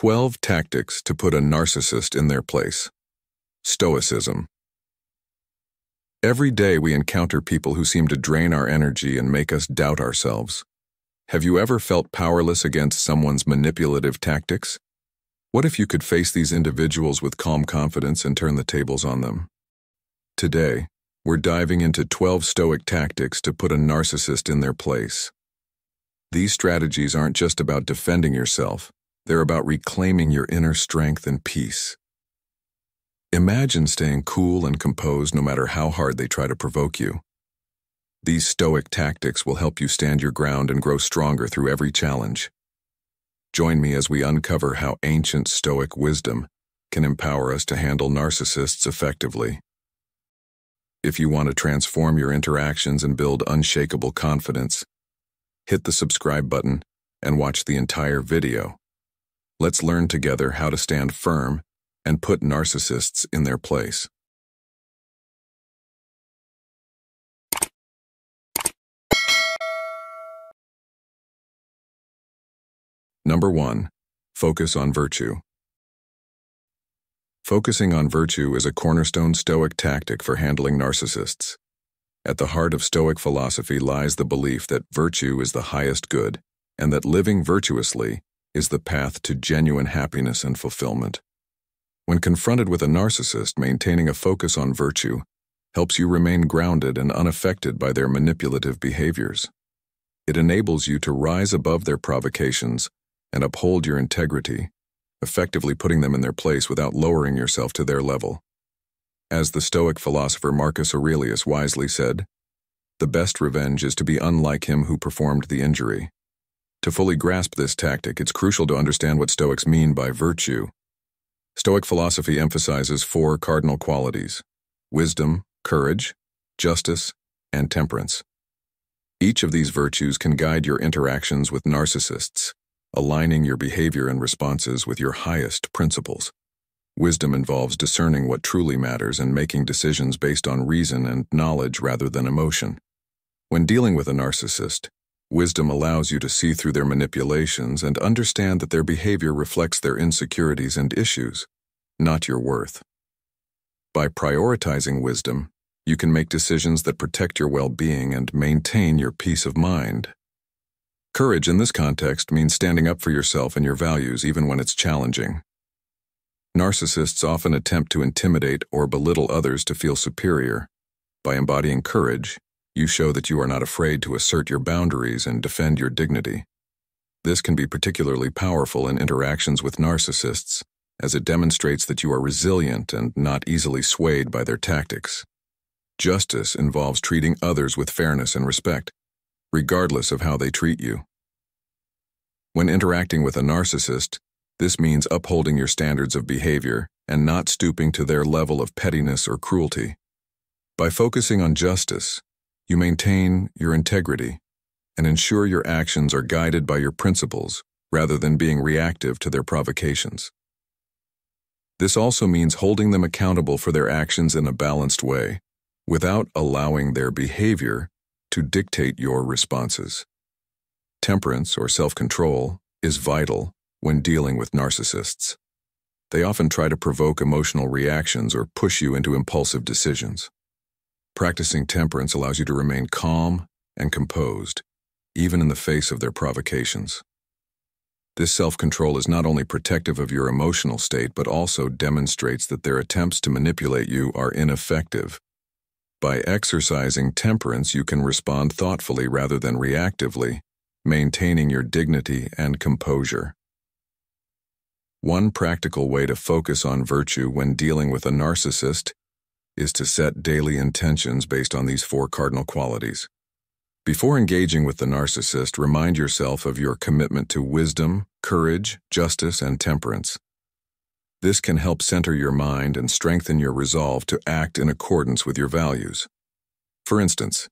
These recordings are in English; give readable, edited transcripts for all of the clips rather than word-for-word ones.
12 tactics to put a narcissist in their place. Stoicism. Every day we encounter people who seem to drain our energy and make us doubt ourselves. Have you ever felt powerless against someone's manipulative tactics? What if you could face these individuals with calm confidence and turn the tables on them? Today, we're diving into 12 Stoic tactics to put a narcissist in their place. These strategies aren't just about defending yourself, they're about reclaiming your inner strength and peace. Imagine staying cool and composed no matter how hard they try to provoke you. These Stoic tactics will help you stand your ground and grow stronger through every challenge. Join me as we uncover how ancient Stoic wisdom can empower us to handle narcissists effectively. If you want to transform your interactions and build unshakable confidence, hit the subscribe button and watch the entire video. Let's learn together how to stand firm and put narcissists in their place. Number 1. Focus on virtue. Focusing on virtue is a cornerstone Stoic tactic for handling narcissists. At the heart of Stoic philosophy lies the belief that virtue is the highest good, and that living virtuously is the path to genuine happiness and fulfillment. When confronted with a narcissist, maintaining a focus on virtue helps you remain grounded and unaffected by their manipulative behaviors. It enables you to rise above their provocations and uphold your integrity, effectively putting them in their place without lowering yourself to their level. As the Stoic philosopher Marcus Aurelius wisely said, "The best revenge is to be unlike him who performed the injury." To fully grasp this tactic, it's crucial to understand what Stoics mean by virtue. Stoic philosophy emphasizes 4 cardinal qualities: wisdom, courage, justice, and temperance. Each of these virtues can guide your interactions with narcissists, aligning your behavior and responses with your highest principles. Wisdom involves discerning what truly matters and making decisions based on reason and knowledge rather than emotion. When dealing with a narcissist, wisdom allows you to see through their manipulations and understand that their behavior reflects their insecurities and issues, not your worth. By prioritizing wisdom, you can make decisions that protect your well-being and maintain your peace of mind. Courage in this context means standing up for yourself and your values even when it's challenging. Narcissists often attempt to intimidate or belittle others to feel superior. By embodying courage, you show that you are not afraid to assert your boundaries and defend your dignity. This can be particularly powerful in interactions with narcissists, as it demonstrates that you are resilient and not easily swayed by their tactics. Justice involves treating others with fairness and respect, regardless of how they treat you. When interacting with a narcissist, this means upholding your standards of behavior and not stooping to their level of pettiness or cruelty. By focusing on justice, you maintain your integrity and ensure your actions are guided by your principles rather than being reactive to their provocations. This also means holding them accountable for their actions in a balanced way, without allowing their behavior to dictate your responses. Temperance or self-control is vital when dealing with narcissists. They often try to provoke emotional reactions or push you into impulsive decisions. Practicing temperance allows you to remain calm and composed, even in the face of their provocations. This self-control is not only protective of your emotional state, but also demonstrates that their attempts to manipulate you are ineffective. By exercising temperance, you can respond thoughtfully rather than reactively, maintaining your dignity and composure. One practical way to focus on virtue when dealing with a narcissist is to set daily intentions based on these 4 cardinal qualities. Before engaging with the narcissist, remind yourself of your commitment to wisdom, courage, justice, and temperance. This can help center your mind and strengthen your resolve to act in accordance with your values. For instance,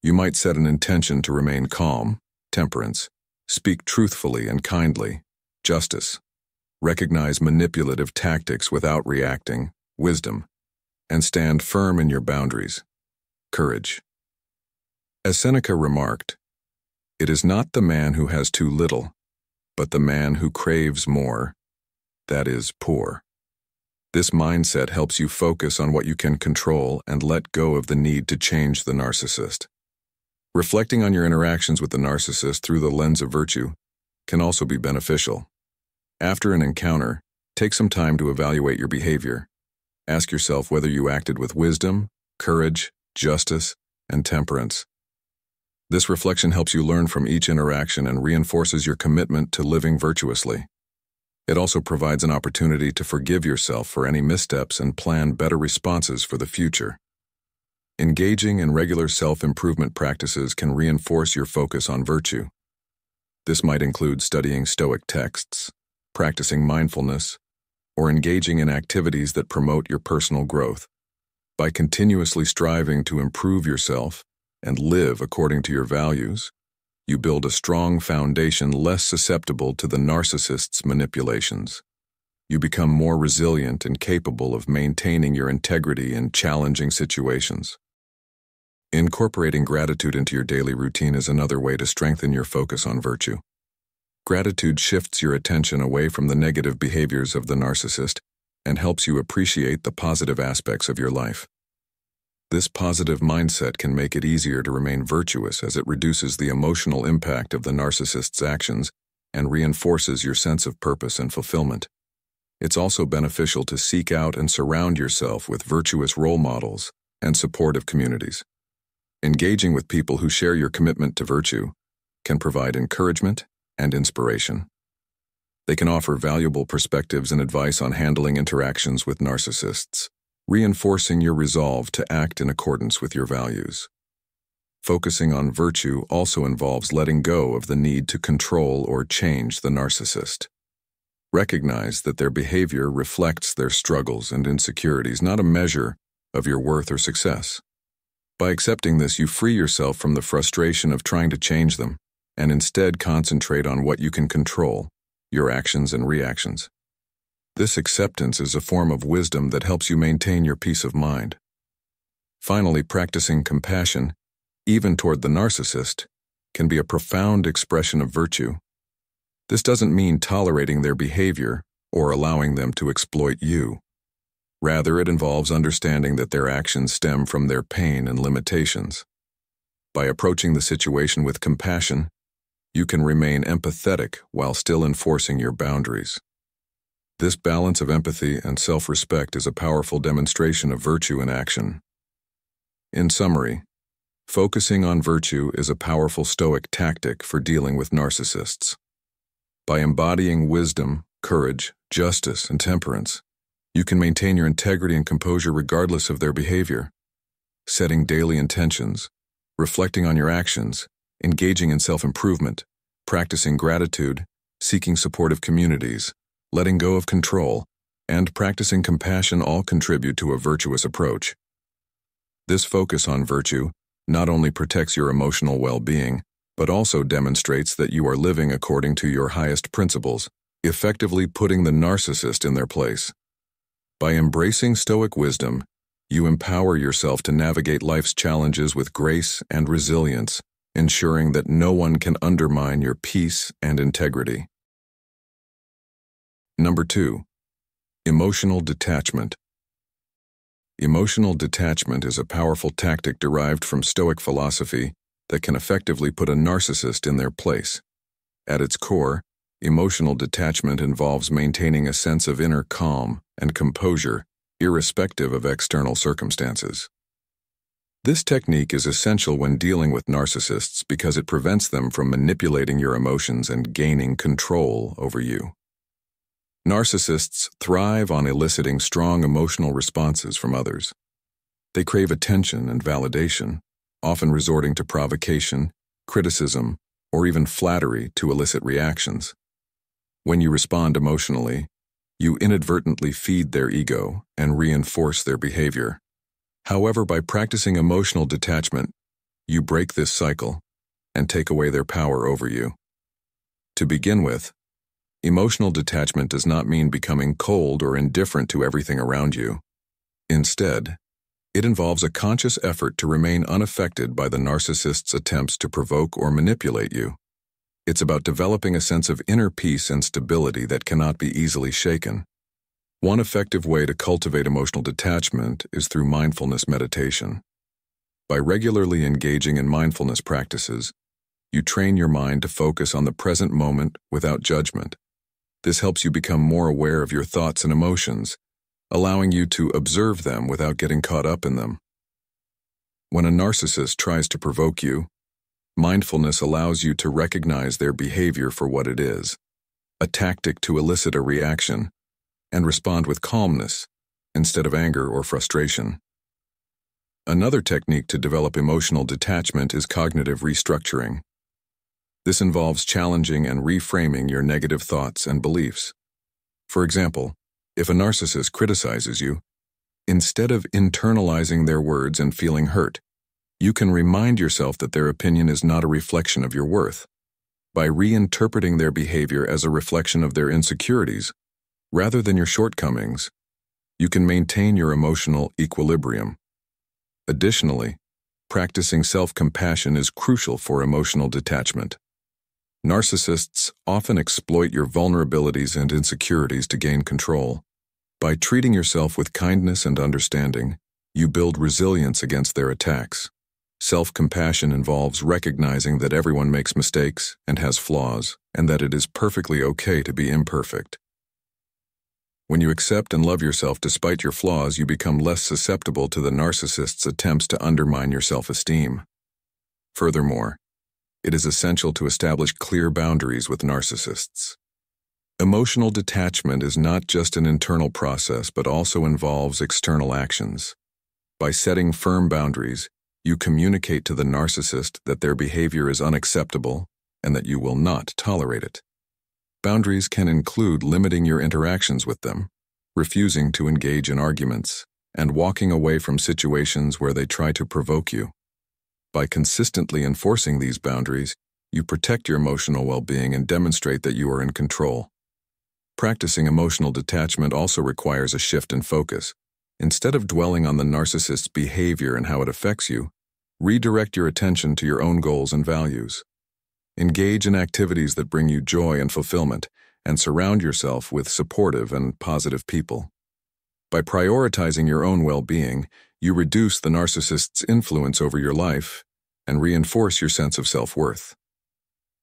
you might set an intention to remain calm, temperance, speak truthfully and kindly, justice, recognize manipulative tactics without reacting, wisdom, and stand firm in your boundaries, courage. As Seneca remarked, "It is not the man who has too little, but the man who craves more, that is, poor. This mindset helps you focus on what you can control and let go of the need to change the narcissist. Reflecting on your interactions with the narcissist through the lens of virtue can also be beneficial. After an encounter, take some time to evaluate your behavior. Ask yourself whether you acted with wisdom, courage, justice, and temperance. This reflection helps you learn from each interaction and reinforces your commitment to living virtuously. It also provides an opportunity to forgive yourself for any missteps and plan better responses for the future. Engaging in regular self-improvement practices can reinforce your focus on virtue. This might include studying Stoic texts, practicing mindfulness, or engaging in activities that promote your personal growth. By continuously striving to improve yourself and live according to your values, you build a strong foundation less susceptible to the narcissist's manipulations. You become more resilient and capable of maintaining your integrity in challenging situations. Incorporating gratitude into your daily routine is another way to strengthen your focus on virtue. Gratitude shifts your attention away from the negative behaviors of the narcissist and helps you appreciate the positive aspects of your life. This positive mindset can make it easier to remain virtuous as it reduces the emotional impact of the narcissist's actions and reinforces your sense of purpose and fulfillment. It's also beneficial to seek out and surround yourself with virtuous role models and supportive communities. Engaging with people who share your commitment to virtue can provide encouragement and inspiration. They can offer valuable perspectives and advice on handling interactions with narcissists, reinforcing your resolve to act in accordance with your values. Focusing on virtue also involves letting go of the need to control or change the narcissist. Recognize that their behavior reflects their struggles and insecurities, not a measure of your worth or success. By accepting this, you free yourself from the frustration of trying to change them and instead concentrate on what you can control, your actions and reactions. This acceptance is a form of wisdom that helps you maintain your peace of mind. Finally, practicing compassion, even toward the narcissist, can be a profound expression of virtue. This doesn't mean tolerating their behavior or allowing them to exploit you. Rather, it involves understanding that their actions stem from their pain and limitations. By approaching the situation with compassion, you can remain empathetic while still enforcing your boundaries. This balance of empathy and self-respect is a powerful demonstration of virtue in action. In summary, focusing on virtue is a powerful Stoic tactic for dealing with narcissists. By embodying wisdom, courage, justice, and temperance, you can maintain your integrity and composure regardless of their behavior. Setting daily intentions, reflecting on your actions, engaging in self-improvement, practicing gratitude, seeking supportive communities, letting go of control, and practicing compassion all contribute to a virtuous approach. This focus on virtue not only protects your emotional well-being, but also demonstrates that you are living according to your highest principles, effectively putting the narcissist in their place. By embracing Stoic wisdom, you empower yourself to navigate life's challenges with grace and resilience, ensuring that no one can undermine your peace and integrity. Number 2. Emotional detachment. Emotional detachment is a powerful tactic derived from Stoic philosophy that can effectively put a narcissist in their place. At its core, emotional detachment involves maintaining a sense of inner calm and composure, irrespective of external circumstances. This technique is essential when dealing with narcissists because it prevents them from manipulating your emotions and gaining control over you. Narcissists thrive on eliciting strong emotional responses from others. They crave attention and validation, often resorting to provocation, criticism, or even flattery to elicit reactions. When you respond emotionally, you inadvertently feed their ego and reinforce their behavior. However, by practicing emotional detachment, you break this cycle and take away their power over you. To begin with, emotional detachment does not mean becoming cold or indifferent to everything around you. Instead, it involves a conscious effort to remain unaffected by the narcissist's attempts to provoke or manipulate you. It's about developing a sense of inner peace and stability that cannot be easily shaken. One effective way to cultivate emotional detachment is through mindfulness meditation. By regularly engaging in mindfulness practices, you train your mind to focus on the present moment without judgment. This helps you become more aware of your thoughts and emotions, allowing you to observe them without getting caught up in them. When a narcissist tries to provoke you, mindfulness allows you to recognize their behavior for what it is, a tactic to elicit a reaction, and respond with calmness instead of anger or frustration. Another technique to develop emotional detachment is cognitive restructuring. This involves challenging and reframing your negative thoughts and beliefs. For example, if a narcissist criticizes you, instead of internalizing their words and feeling hurt, you can remind yourself that their opinion is not a reflection of your worth. By reinterpreting their behavior as a reflection of their insecurities, rather than your shortcomings, you can maintain your emotional equilibrium. Additionally, practicing self-compassion is crucial for emotional detachment. Narcissists often exploit your vulnerabilities and insecurities to gain control. By treating yourself with kindness and understanding, you build resilience against their attacks. Self-compassion involves recognizing that everyone makes mistakes and has flaws, and that it is perfectly okay to be imperfect. When you accept and love yourself despite your flaws, you become less susceptible to the narcissist's attempts to undermine your self-esteem. Furthermore, it is essential to establish clear boundaries with narcissists. Emotional detachment is not just an internal process, but also involves external actions. By setting firm boundaries, you communicate to the narcissist that their behavior is unacceptable and that you will not tolerate it. Boundaries can include limiting your interactions with them, refusing to engage in arguments, and walking away from situations where they try to provoke you. By consistently enforcing these boundaries, you protect your emotional well-being and demonstrate that you are in control. Practicing emotional detachment also requires a shift in focus. Instead of dwelling on the narcissist's behavior and how it affects you, redirect your attention to your own goals and values. Engage in activities that bring you joy and fulfillment, and surround yourself with supportive and positive people. By prioritizing your own well-being, you reduce the narcissist's influence over your life and reinforce your sense of self-worth.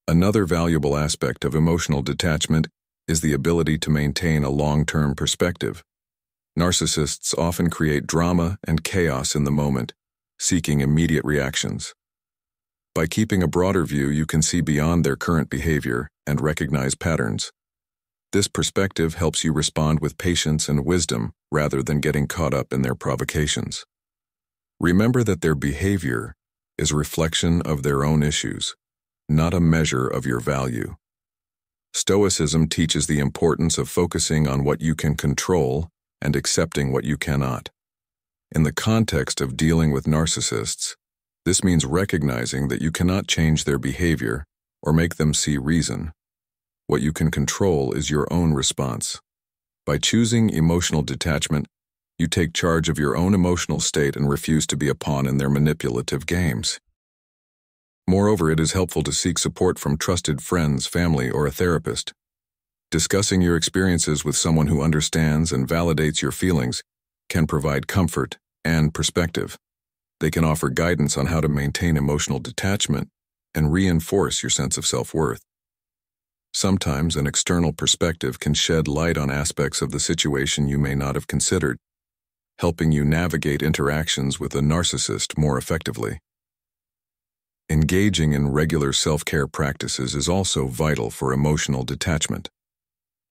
Another valuable aspect of emotional detachment is the ability to maintain a long-term perspective. Narcissists often create drama and chaos in the moment, seeking immediate reactions. By keeping a broader view, you can see beyond their current behavior and recognize patterns. This perspective helps you respond with patience and wisdom rather than getting caught up in their provocations. Remember that their behavior is a reflection of their own issues, not a measure of your value. Stoicism teaches the importance of focusing on what you can control and accepting what you cannot. In the context of dealing with narcissists, this means recognizing that you cannot change their behavior or make them see reason. What you can control is your own response. By choosing emotional detachment, you take charge of your own emotional state and refuse to be a pawn in their manipulative games. Moreover, it is helpful to seek support from trusted friends, family, or a therapist. Discussing your experiences with someone who understands and validates your feelings can provide comfort and perspective. They can offer guidance on how to maintain emotional detachment and reinforce your sense of self-worth. Sometimes an external perspective can shed light on aspects of the situation you may not have considered, helping you navigate interactions with a narcissist more effectively. Engaging in regular self-care practices is also vital for emotional detachment.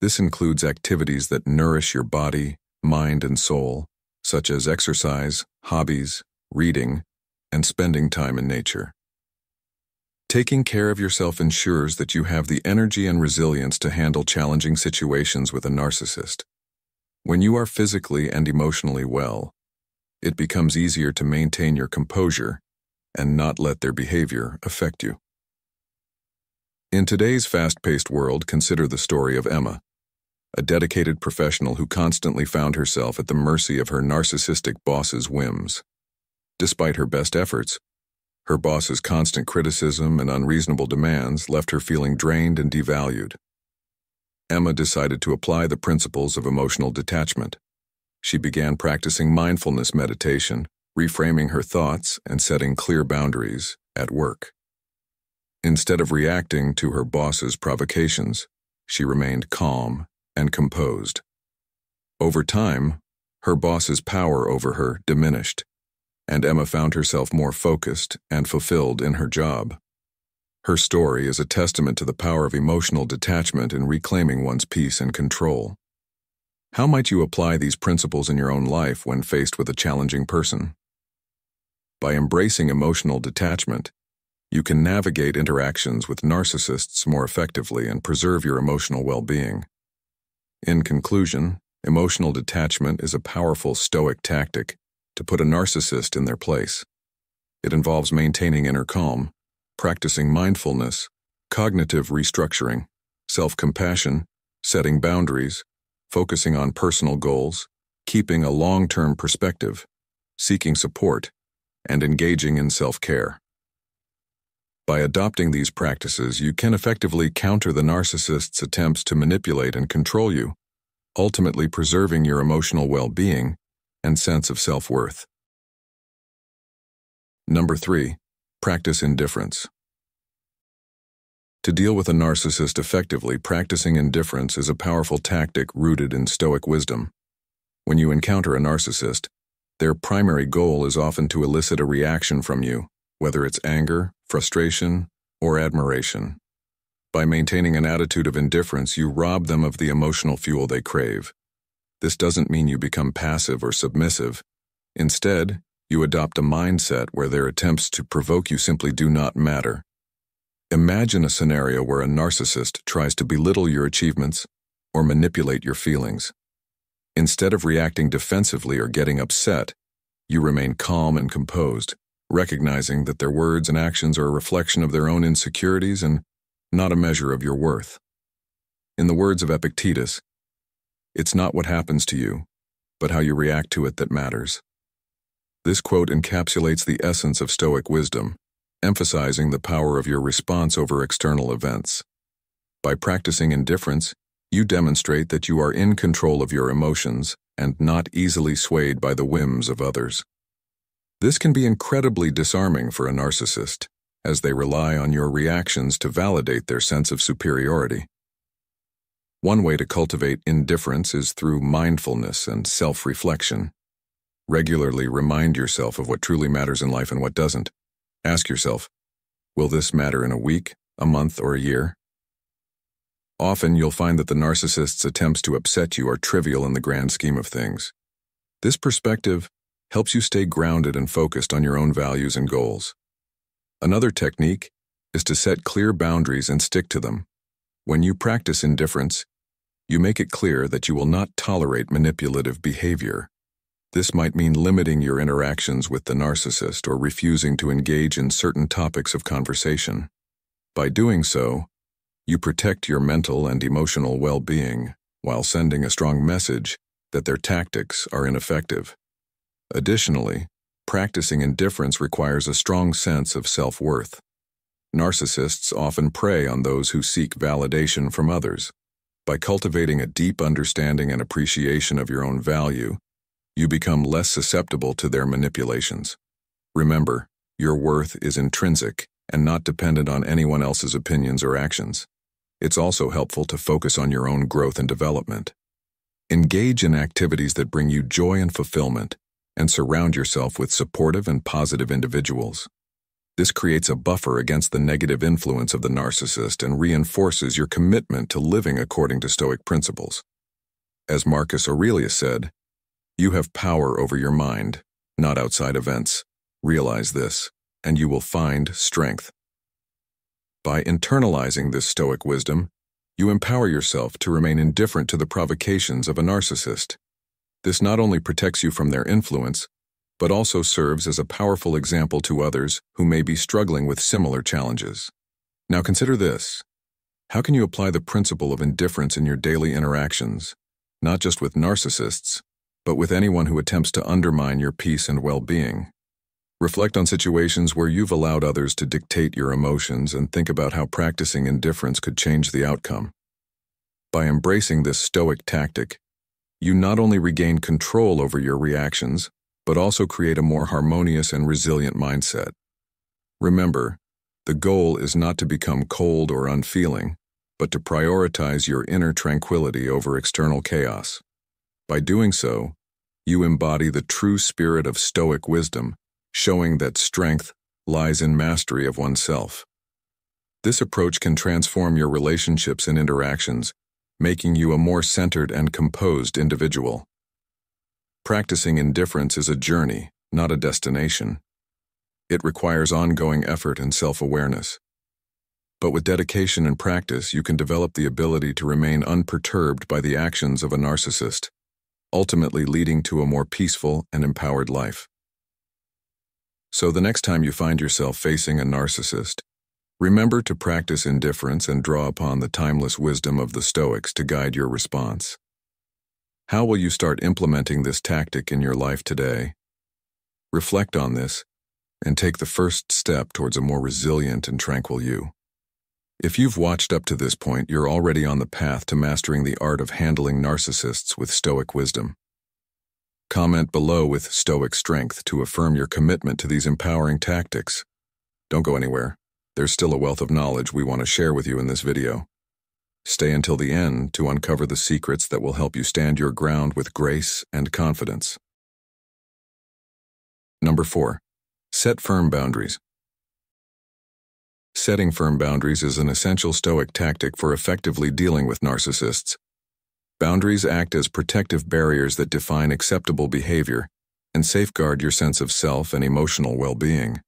This includes activities that nourish your body, mind, and soul, such as exercise, hobbies, reading, and spending time in nature. Taking care of yourself ensures that you have the energy and resilience to handle challenging situations with a narcissist. When you are physically and emotionally well, it becomes easier to maintain your composure and not let their behavior affect you. In today's fast-paced world, consider the story of Emma, a dedicated professional who constantly found herself at the mercy of her narcissistic boss's whims. Despite her best efforts, Her boss's constant criticism and unreasonable demands left her feeling drained and devalued. Emma decided to apply the principles of emotional detachment. She began practicing mindfulness meditation, reframing her thoughts, and setting clear boundaries at work. Instead of reacting to her boss's provocations, she remained calm and composed. Over time, her boss's power over her diminished, and Emma found herself more focused and fulfilled in her job. Her story is a testament to the power of emotional detachment in reclaiming one's peace and control. How might you apply these principles in your own life when faced with a challenging person? By embracing emotional detachment, you can navigate interactions with narcissists more effectively and preserve your emotional well-being. In conclusion, emotional detachment is a powerful Stoic tactic to put a narcissist in their place. It involves maintaining inner calm, practicing mindfulness, cognitive restructuring, self-compassion, setting boundaries, focusing on personal goals, keeping a long-term perspective, seeking support, and engaging in self-care. By adopting these practices, you can effectively counter the narcissist's attempts to manipulate and control you, ultimately preserving your emotional well-being and sense of self-worth. Number 3, practice indifference. To deal with a narcissist effectively, practicing indifference is a powerful tactic rooted in Stoic wisdom. When you encounter a narcissist, their primary goal is often to elicit a reaction from you, whether it's anger, frustration, or admiration. By maintaining an attitude of indifference, you rob them of the emotional fuel they crave. This doesn't mean you become passive or submissive. Instead, you adopt a mindset where their attempts to provoke you simply do not matter. Imagine a scenario where a narcissist tries to belittle your achievements or manipulate your feelings. Instead of reacting defensively or getting upset, you remain calm and composed, recognizing that their words and actions are a reflection of their own insecurities and not a measure of your worth. In the words of Epictetus, "It's not what happens to you, but how you react to it that matters." This quote encapsulates the essence of Stoic wisdom, emphasizing the power of your response over external events. By practicing indifference, you demonstrate that you are in control of your emotions and not easily swayed by the whims of others. This can be incredibly disarming for a narcissist, as they rely on your reactions to validate their sense of superiority. One way to cultivate indifference is through mindfulness and self-reflection. Regularly remind yourself of what truly matters in life and what doesn't. Ask yourself, will this matter in a week, a month, or a year? Often you'll find that the narcissist's attempts to upset you are trivial in the grand scheme of things. This perspective helps you stay grounded and focused on your own values and goals. Another technique is to set clear boundaries and stick to them. When you practice indifference, you make it clear that you will not tolerate manipulative behavior. This might mean limiting your interactions with the narcissist or refusing to engage in certain topics of conversation. By doing so, you protect your mental and emotional well-being while sending a strong message that their tactics are ineffective. Additionally, practicing indifference requires a strong sense of self-worth. Narcissists often prey on those who seek validation from others. By cultivating a deep understanding and appreciation of your own value, you become less susceptible to their manipulations. Remember, your worth is intrinsic and not dependent on anyone else's opinions or actions. It's also helpful to focus on your own growth and development. Engage in activities that bring you joy and fulfillment, and surround yourself with supportive and positive individuals. This creates a buffer against the negative influence of the narcissist and reinforces your commitment to living according to Stoic principles. As Marcus Aurelius said, "You have power over your mind, not outside events. Realize this, and you will find strength." By internalizing this Stoic wisdom, you empower yourself to remain indifferent to the provocations of a narcissist. This not only protects you from their influence, but also serves as a powerful example to others who may be struggling with similar challenges. Now consider this. How can you apply the principle of indifference in your daily interactions, not just with narcissists, but with anyone who attempts to undermine your peace and well-being? Reflect on situations where you've allowed others to dictate your emotions and think about how practicing indifference could change the outcome. By embracing this stoic tactic, you not only regain control over your reactions, but also create a more harmonious and resilient mindset. Remember, the goal is not to become cold or unfeeling, but to prioritize your inner tranquility over external chaos. By doing so, you embody the true spirit of Stoic wisdom, showing that strength lies in mastery of oneself. This approach can transform your relationships and interactions, making you a more centered and composed individual. Practicing indifference is a journey, not a destination. It requires ongoing effort and self-awareness. But with dedication and practice, you can develop the ability to remain unperturbed by the actions of a narcissist, ultimately leading to a more peaceful and empowered life. So the next time you find yourself facing a narcissist, remember to practice indifference and draw upon the timeless wisdom of the Stoics to guide your response. How will you start implementing this tactic in your life today? Reflect on this and take the first step towards a more resilient and tranquil you. If you've watched up to this point, you're already on the path to mastering the art of handling narcissists with Stoic wisdom. Comment below with Stoic strength to affirm your commitment to these empowering tactics. Don't go anywhere. There's still a wealth of knowledge we want to share with you in this video. Stay until the end to uncover the secrets that will help you stand your ground with grace and confidence. Number 4. Set firm boundaries. Setting firm boundaries is an essential Stoic tactic for effectively dealing with narcissists. Boundaries act as protective barriers that define acceptable behavior and safeguard your sense of self and emotional well-being.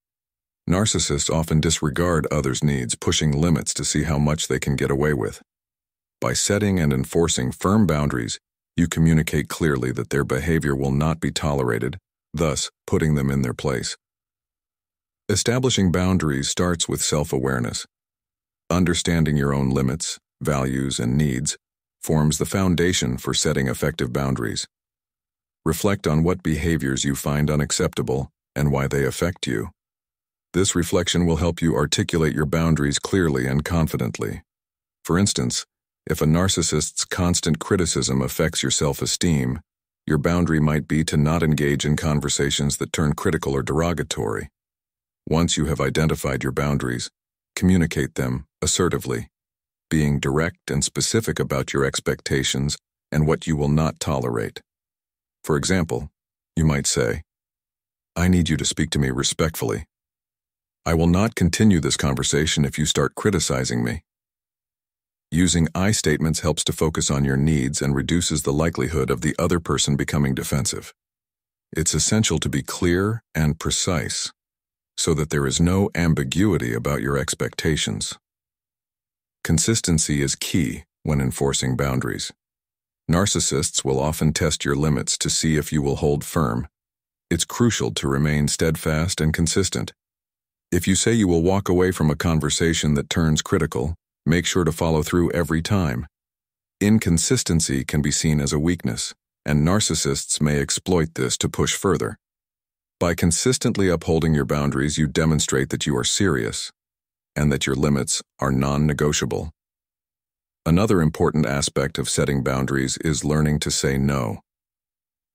Narcissists often disregard others' needs, pushing limits to see how much they can get away with. By setting and enforcing firm boundaries, you communicate clearly that their behavior will not be tolerated, thus putting them in their place. Establishing boundaries starts with self-awareness. Understanding your own limits, values, and needs forms the foundation for setting effective boundaries. Reflect on what behaviors you find unacceptable and why they affect you. This reflection will help you articulate your boundaries clearly and confidently. For instance, if a narcissist's constant criticism affects your self-esteem, your boundary might be to not engage in conversations that turn critical or derogatory. Once you have identified your boundaries, communicate them assertively, being direct and specific about your expectations and what you will not tolerate. For example, you might say, "I need you to speak to me respectfully. I will not continue this conversation if you start criticizing me." Using I statements helps to focus on your needs and reduces the likelihood of the other person becoming defensive. It's essential to be clear and precise so that there is no ambiguity about your expectations. Consistency is key when enforcing boundaries. Narcissists will often test your limits to see if you will hold firm. It's crucial to remain steadfast and consistent. If you say you will walk away from a conversation that turns critical, make sure to follow through every time. Inconsistency can be seen as a weakness, and narcissists may exploit this to push further. By consistently upholding your boundaries, you demonstrate that you are serious and that your limits are non-negotiable. Another important aspect of setting boundaries is learning to say no.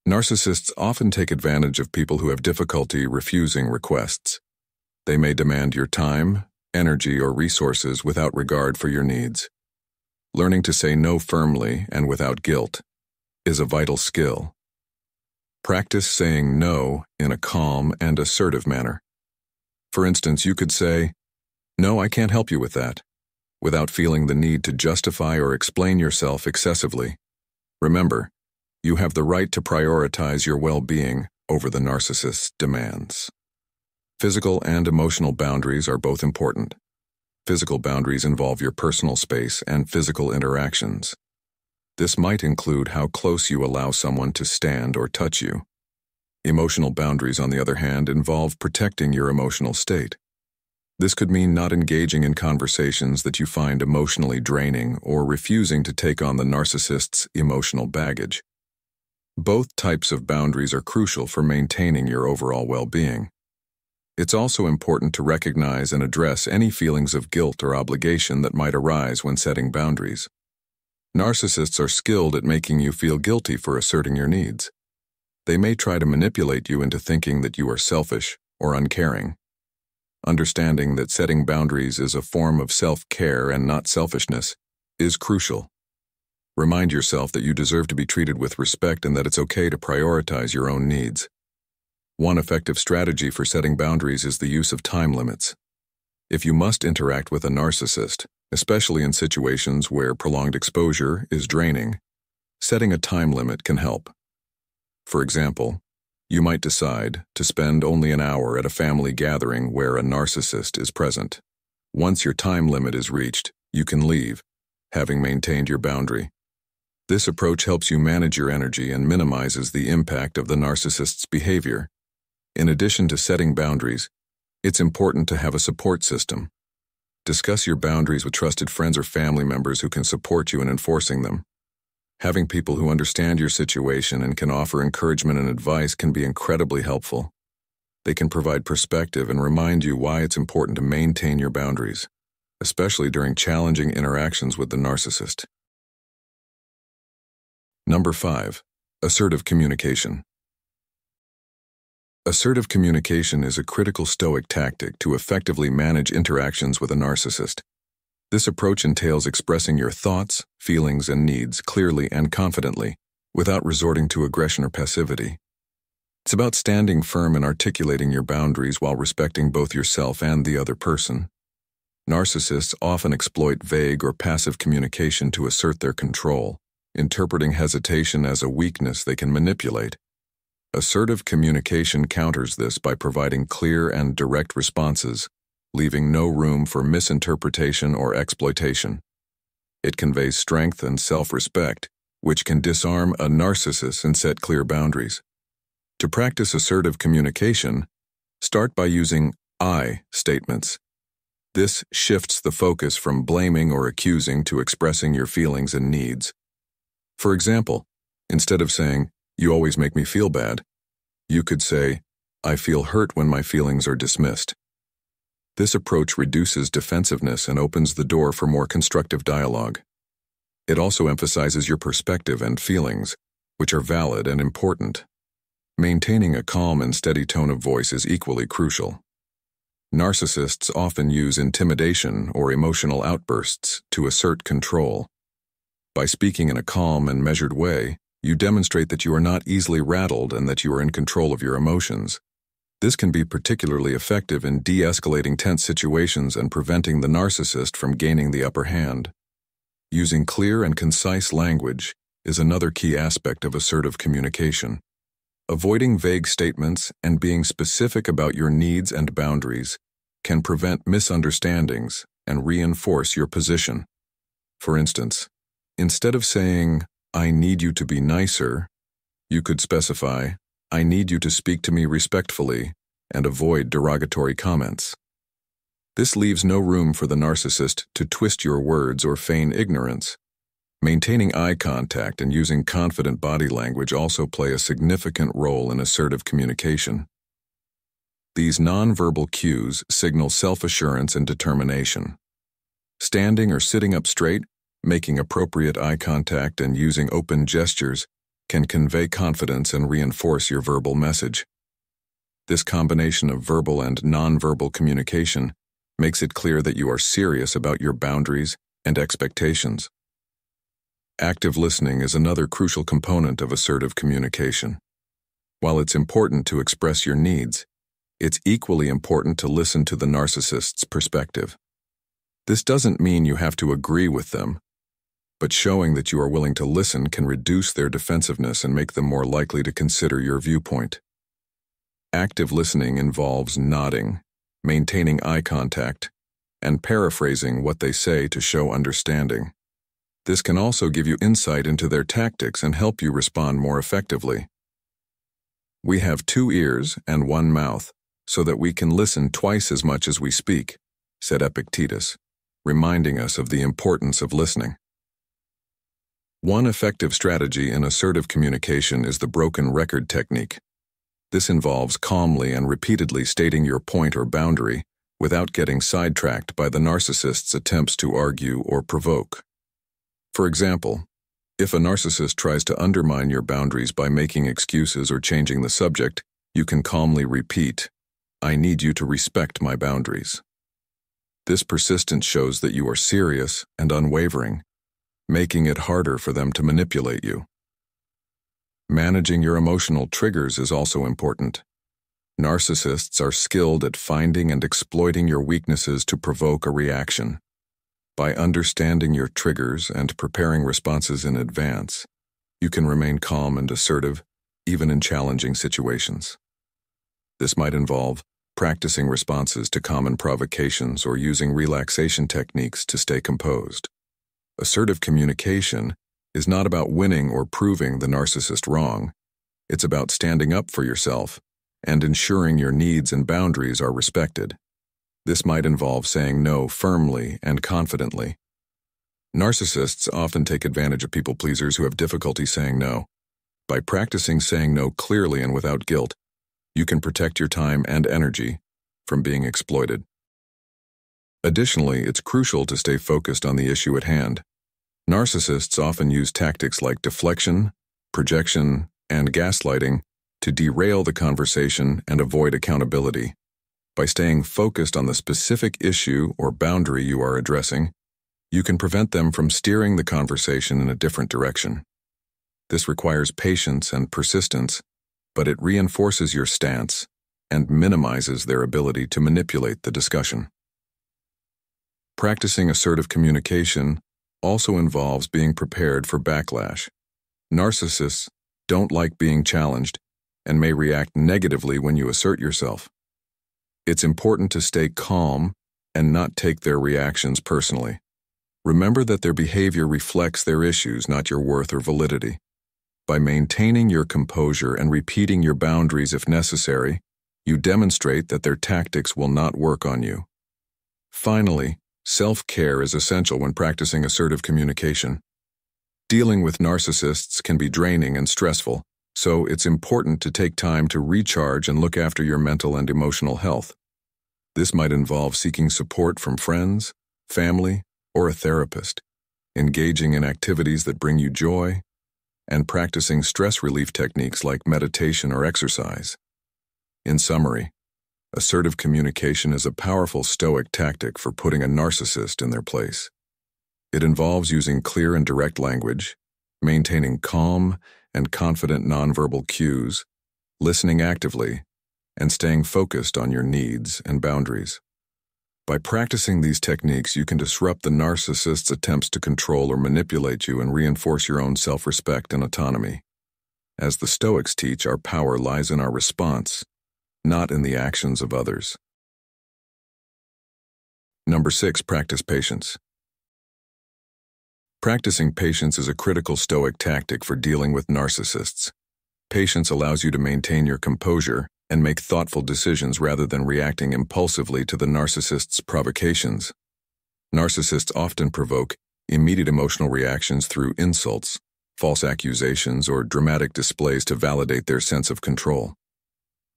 Narcissists often take advantage of people who have difficulty refusing requests. They may demand your time, energy, or resources without regard for your needs. Learning to say no firmly and without guilt is a vital skill. Practice saying no in a calm and assertive manner. For instance, you could say, "No, I can't help you with that," without feeling the need to justify or explain yourself excessively. Remember, you have the right to prioritize your well-being over the narcissist's demands. Physical and emotional boundaries are both important. Physical boundaries involve your personal space and physical interactions. This might include how close you allow someone to stand or touch you. Emotional boundaries, on the other hand, involve protecting your emotional state. This could mean not engaging in conversations that you find emotionally draining or refusing to take on the narcissist's emotional baggage. Both types of boundaries are crucial for maintaining your overall well-being. It's also important to recognize and address any feelings of guilt or obligation that might arise when setting boundaries. Narcissists are skilled at making you feel guilty for asserting your needs. They may try to manipulate you into thinking that you are selfish or uncaring. Understanding that setting boundaries is a form of self-care and not selfishness is crucial. Remind yourself that you deserve to be treated with respect and that it's okay to prioritize your own needs. One effective strategy for setting boundaries is the use of time limits. If you must interact with a narcissist, especially in situations where prolonged exposure is draining, setting a time limit can help. For example, you might decide to spend only an hour at a family gathering where a narcissist is present. Once your time limit is reached, you can leave, having maintained your boundary. This approach helps you manage your energy and minimizes the impact of the narcissist's behavior. In addition to setting boundaries, it's important to have a support system. Discuss your boundaries with trusted friends or family members who can support you in enforcing them. Having people who understand your situation and can offer encouragement and advice can be incredibly helpful. They can provide perspective and remind you why it's important to maintain your boundaries, especially during challenging interactions with the narcissist. Number 5. Assertive communication. Assertive communication is a critical Stoic tactic to effectively manage interactions with a narcissist. This approach entails expressing your thoughts, feelings, and needs clearly and confidently, without resorting to aggression or passivity. It's about standing firm and articulating your boundaries while respecting both yourself and the other person. Narcissists often exploit vague or passive communication to assert their control, interpreting hesitation as a weakness they can manipulate. Assertive communication counters this by providing clear and direct responses, leaving no room for misinterpretation or exploitation. It conveys strength and self-respect, which can disarm a narcissist and set clear boundaries. To practice assertive communication, start by using I statements. This shifts the focus from blaming or accusing to expressing your feelings and needs. For example, instead of saying, "You always make me feel bad," you could say, "I feel hurt when my feelings are dismissed." This approach reduces defensiveness and opens the door for more constructive dialogue. It also emphasizes your perspective and feelings, which are valid and important. Maintaining a calm and steady tone of voice is equally crucial. Narcissists often use intimidation or emotional outbursts to assert control. By speaking in a calm and measured way, you demonstrate that you are not easily rattled and that you are in control of your emotions. This can be particularly effective in de-escalating tense situations and preventing the narcissist from gaining the upper hand. Using clear and concise language is another key aspect of assertive communication. Avoiding vague statements and being specific about your needs and boundaries can prevent misunderstandings and reinforce your position. For instance, instead of saying, "I need you to be nicer," you could specify, "I need you to speak to me respectfully and avoid derogatory comments." This leaves no room for the narcissist to twist your words or feign ignorance. Maintaining eye contact and using confident body language also play a significant role in assertive communication. These nonverbal cues signal self-assurance and determination. Standing or sitting up straight, making appropriate eye contact, and using open gestures can convey confidence and reinforce your verbal message. This combination of verbal and nonverbal communication makes it clear that you are serious about your boundaries and expectations. Active listening is another crucial component of assertive communication. While it's important to express your needs, it's equally important to listen to the narcissist's perspective. This doesn't mean you have to agree with them, but showing that you are willing to listen can reduce their defensiveness and make them more likely to consider your viewpoint. Active listening involves nodding, maintaining eye contact, and paraphrasing what they say to show understanding. This can also give you insight into their tactics and help you respond more effectively. "We have 2 ears and 1 mouth, so that we can listen twice as much as we speak," said Epictetus, reminding us of the importance of listening. One effective strategy in assertive communication is the broken record technique. This involves calmly and repeatedly stating your point or boundary without getting sidetracked by the narcissist's attempts to argue or provoke. For example, if a narcissist tries to undermine your boundaries by making excuses or changing the subject, you can calmly repeat, "I need you to respect my boundaries." This persistence shows that you are serious and unwavering, making it harder for them to manipulate you. Managing your emotional triggers is also important. Narcissists are skilled at finding and exploiting your weaknesses to provoke a reaction. By understanding your triggers and preparing responses in advance, you can remain calm and assertive, even in challenging situations. This might involve practicing responses to common provocations or using relaxation techniques to stay composed. Assertive communication is not about winning or proving the narcissist wrong. It's about standing up for yourself and ensuring your needs and boundaries are respected. This might involve saying no firmly and confidently. Narcissists often take advantage of people pleasers who have difficulty saying no. By practicing saying no clearly and without guilt, you can protect your time and energy from being exploited. Additionally, it's crucial to stay focused on the issue at hand. Narcissists often use tactics like deflection, projection, and gaslighting to derail the conversation and avoid accountability. By staying focused on the specific issue or boundary you are addressing, you can prevent them from steering the conversation in a different direction. This requires patience and persistence, but it reinforces your stance and minimizes their ability to manipulate the discussion. Practicing assertive communication also involves being prepared for backlash. Narcissists don't like being challenged and may react negatively when you assert yourself. It's important to stay calm and not take their reactions personally. Remember that their behavior reflects their issues, not your worth or validity. By maintaining your composure and repeating your boundaries if necessary, you demonstrate that their tactics will not work on you. Finally, self-care is essential when practicing assertive communication. Dealing with narcissists can be draining and stressful, so it's important to take time to recharge and look after your mental and emotional health. This might involve seeking support from friends, family, or a therapist, engaging in activities that bring you joy, and practicing stress relief techniques like meditation or exercise. In summary, assertive communication is a powerful Stoic tactic for putting a narcissist in their place. It involves using clear and direct language, maintaining calm and confident nonverbal cues, listening actively, and staying focused on your needs and boundaries. By practicing these techniques, you can disrupt the narcissist's attempts to control or manipulate you and reinforce your own self-respect and autonomy. As the Stoics teach, our power lies in our response, not in the actions of others. Number 6, practice patience. Practicing patience is a critical Stoic tactic for dealing with narcissists. Patience allows you to maintain your composure and make thoughtful decisions rather than reacting impulsively to the narcissist's provocations. Narcissists often provoke immediate emotional reactions through insults, false accusations, or dramatic displays to validate their sense of control.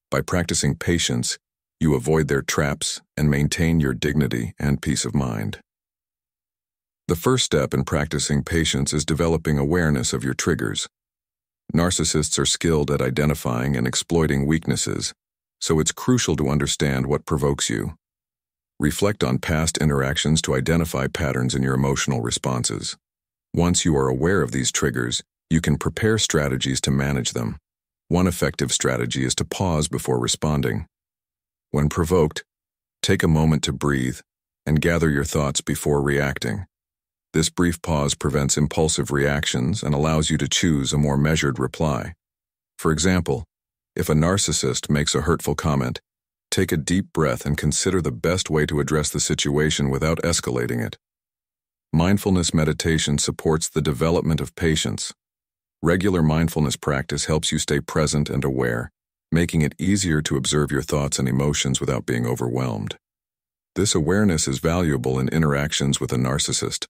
By practicing patience, you avoid their traps and maintain your dignity and peace of mind. The first step in practicing patience is developing awareness of your triggers. Narcissists are skilled at identifying and exploiting weaknesses, so it's crucial to understand what provokes you. Reflect on past interactions to identify patterns in your emotional responses. Once you are aware of these triggers, you can prepare strategies to manage them. One effective strategy is to pause before responding. When provoked, take a moment to breathe and gather your thoughts before reacting. This brief pause prevents impulsive reactions and allows you to choose a more measured reply. For example, if a narcissist makes a hurtful comment, take a deep breath and consider the best way to address the situation without escalating it. Mindfulness meditation supports the development of patience. Regular mindfulness practice helps you stay present and aware, making it easier to observe your thoughts and emotions without being overwhelmed. This awareness is valuable in interactions with a narcissist,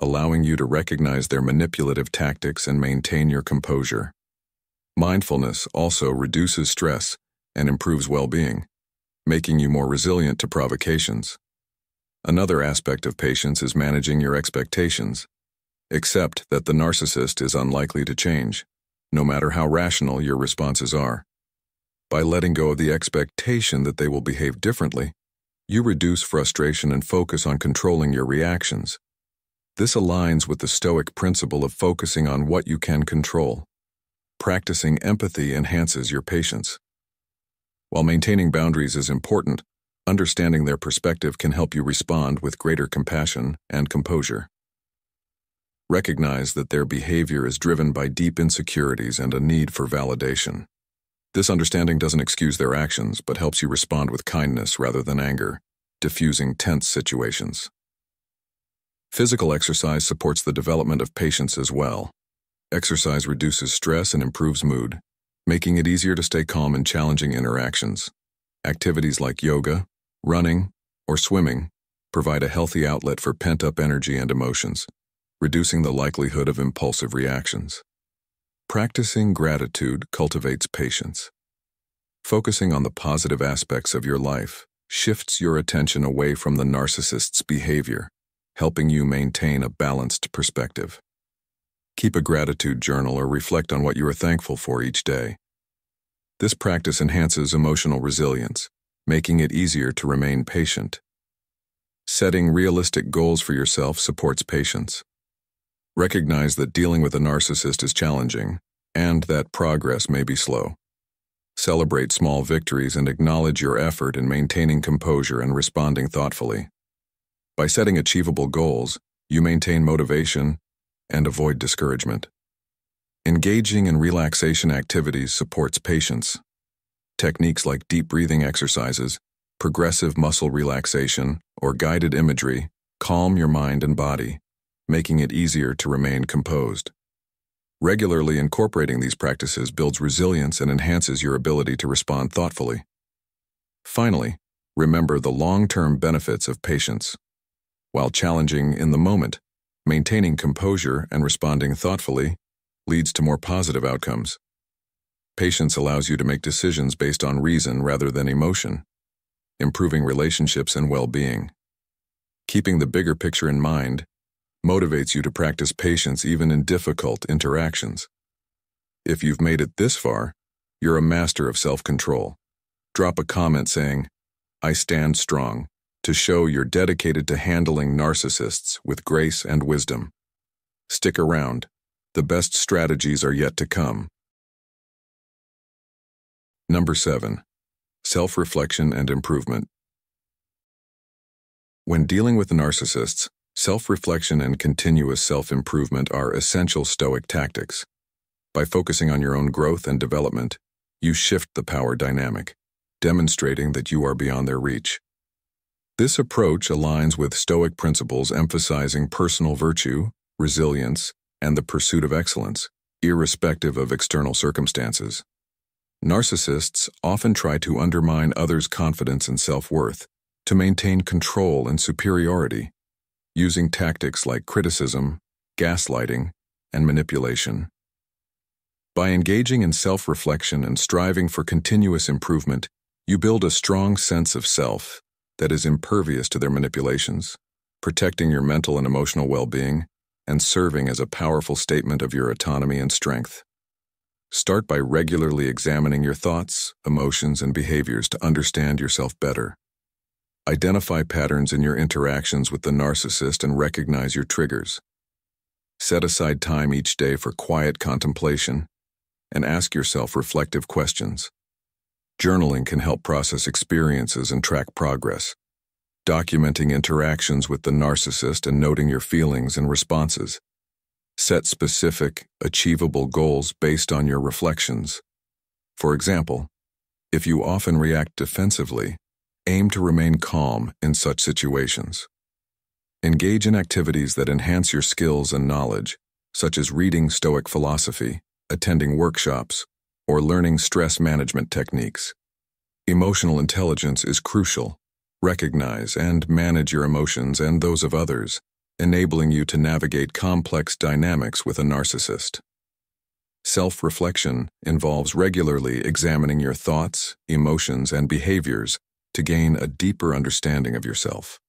allowing you to recognize their manipulative tactics and maintain your composure. Mindfulness also reduces stress and improves well-being, making you more resilient to provocations. Another aspect of patience is managing your expectations. Accept that the narcissist is unlikely to change, no matter how rational your responses are. By letting go of the expectation that they will behave differently, you reduce frustration and focus on controlling your reactions. This aligns with the Stoic principle of focusing on what you can control. Practicing empathy enhances your patience. While maintaining boundaries is important, understanding their perspective can help you respond with greater compassion and composure. Recognize that their behavior is driven by deep insecurities and a need for validation. This understanding doesn't excuse their actions, but helps you respond with kindness rather than anger, diffusing tense situations. Physical exercise supports the development of patience as well. Exercise reduces stress and improves mood, making it easier to stay calm in challenging interactions. Activities like yoga, running, or swimming provide a healthy outlet for pent-up energy and emotions, reducing the likelihood of impulsive reactions. Practicing gratitude cultivates patience. Focusing on the positive aspects of your life shifts your attention away from the narcissist's behavior, helping you maintain a balanced perspective. Keep a gratitude journal or reflect on what you are thankful for each day. This practice enhances emotional resilience, making it easier to remain patient. Setting realistic goals for yourself supports patience. Recognize that dealing with a narcissist is challenging, and that progress may be slow. Celebrate small victories and acknowledge your effort in maintaining composure and responding thoughtfully. By setting achievable goals, you maintain motivation and avoid discouragement. Engaging in relaxation activities supports patience. Techniques like deep breathing exercises, progressive muscle relaxation, or guided imagery calm your mind and body, making it easier to remain composed. Regularly incorporating these practices builds resilience and enhances your ability to respond thoughtfully. Finally, remember the long-term benefits of patience. While challenging in the moment, maintaining composure and responding thoughtfully leads to more positive outcomes. Patience allows you to make decisions based on reason rather than emotion, improving relationships and well-being. Keeping the bigger picture in mind motivates you to practice patience even in difficult interactions. If you've made it this far, you're a master of self-control. Drop a comment saying, "I stand strong," to show you're dedicated to handling narcissists with grace and wisdom. Stick around. The best strategies are yet to come. Number 7. Self-reflection and improvement. When dealing with narcissists, self-reflection and continuous self-improvement are essential Stoic tactics. By focusing on your own growth and development, you shift the power dynamic, demonstrating that you are beyond their reach. This approach aligns with Stoic principles emphasizing personal virtue, resilience, and the pursuit of excellence, irrespective of external circumstances. Narcissists often try to undermine others' confidence and self-worth to maintain control and superiority, using tactics like criticism, gaslighting, and manipulation. By engaging in self-reflection and striving for continuous improvement, you build a strong sense of self that is impervious to their manipulations, protecting your mental and emotional well-being, and serving as a powerful statement of your autonomy and strength. Start by regularly examining your thoughts, emotions, and behaviors to understand yourself better. Identify patterns in your interactions with the narcissist and recognize your triggers. Set aside time each day for quiet contemplation and ask yourself reflective questions. Journaling can help process experiences and track progress. Documenting interactions with the narcissist and noting your feelings and responses. Set specific, achievable goals based on your reflections. For example, if you often react defensively, aim to remain calm in such situations. Engage in activities that enhance your skills and knowledge, such as reading Stoic philosophy, attending workshops, or learning stress management techniques. Emotional intelligence is crucial. Recognize and manage your emotions and those of others, enabling you to navigate complex dynamics with a narcissist. Self-reflection involves regularly examining your thoughts, emotions, and behaviors to gain a deeper understanding of yourself.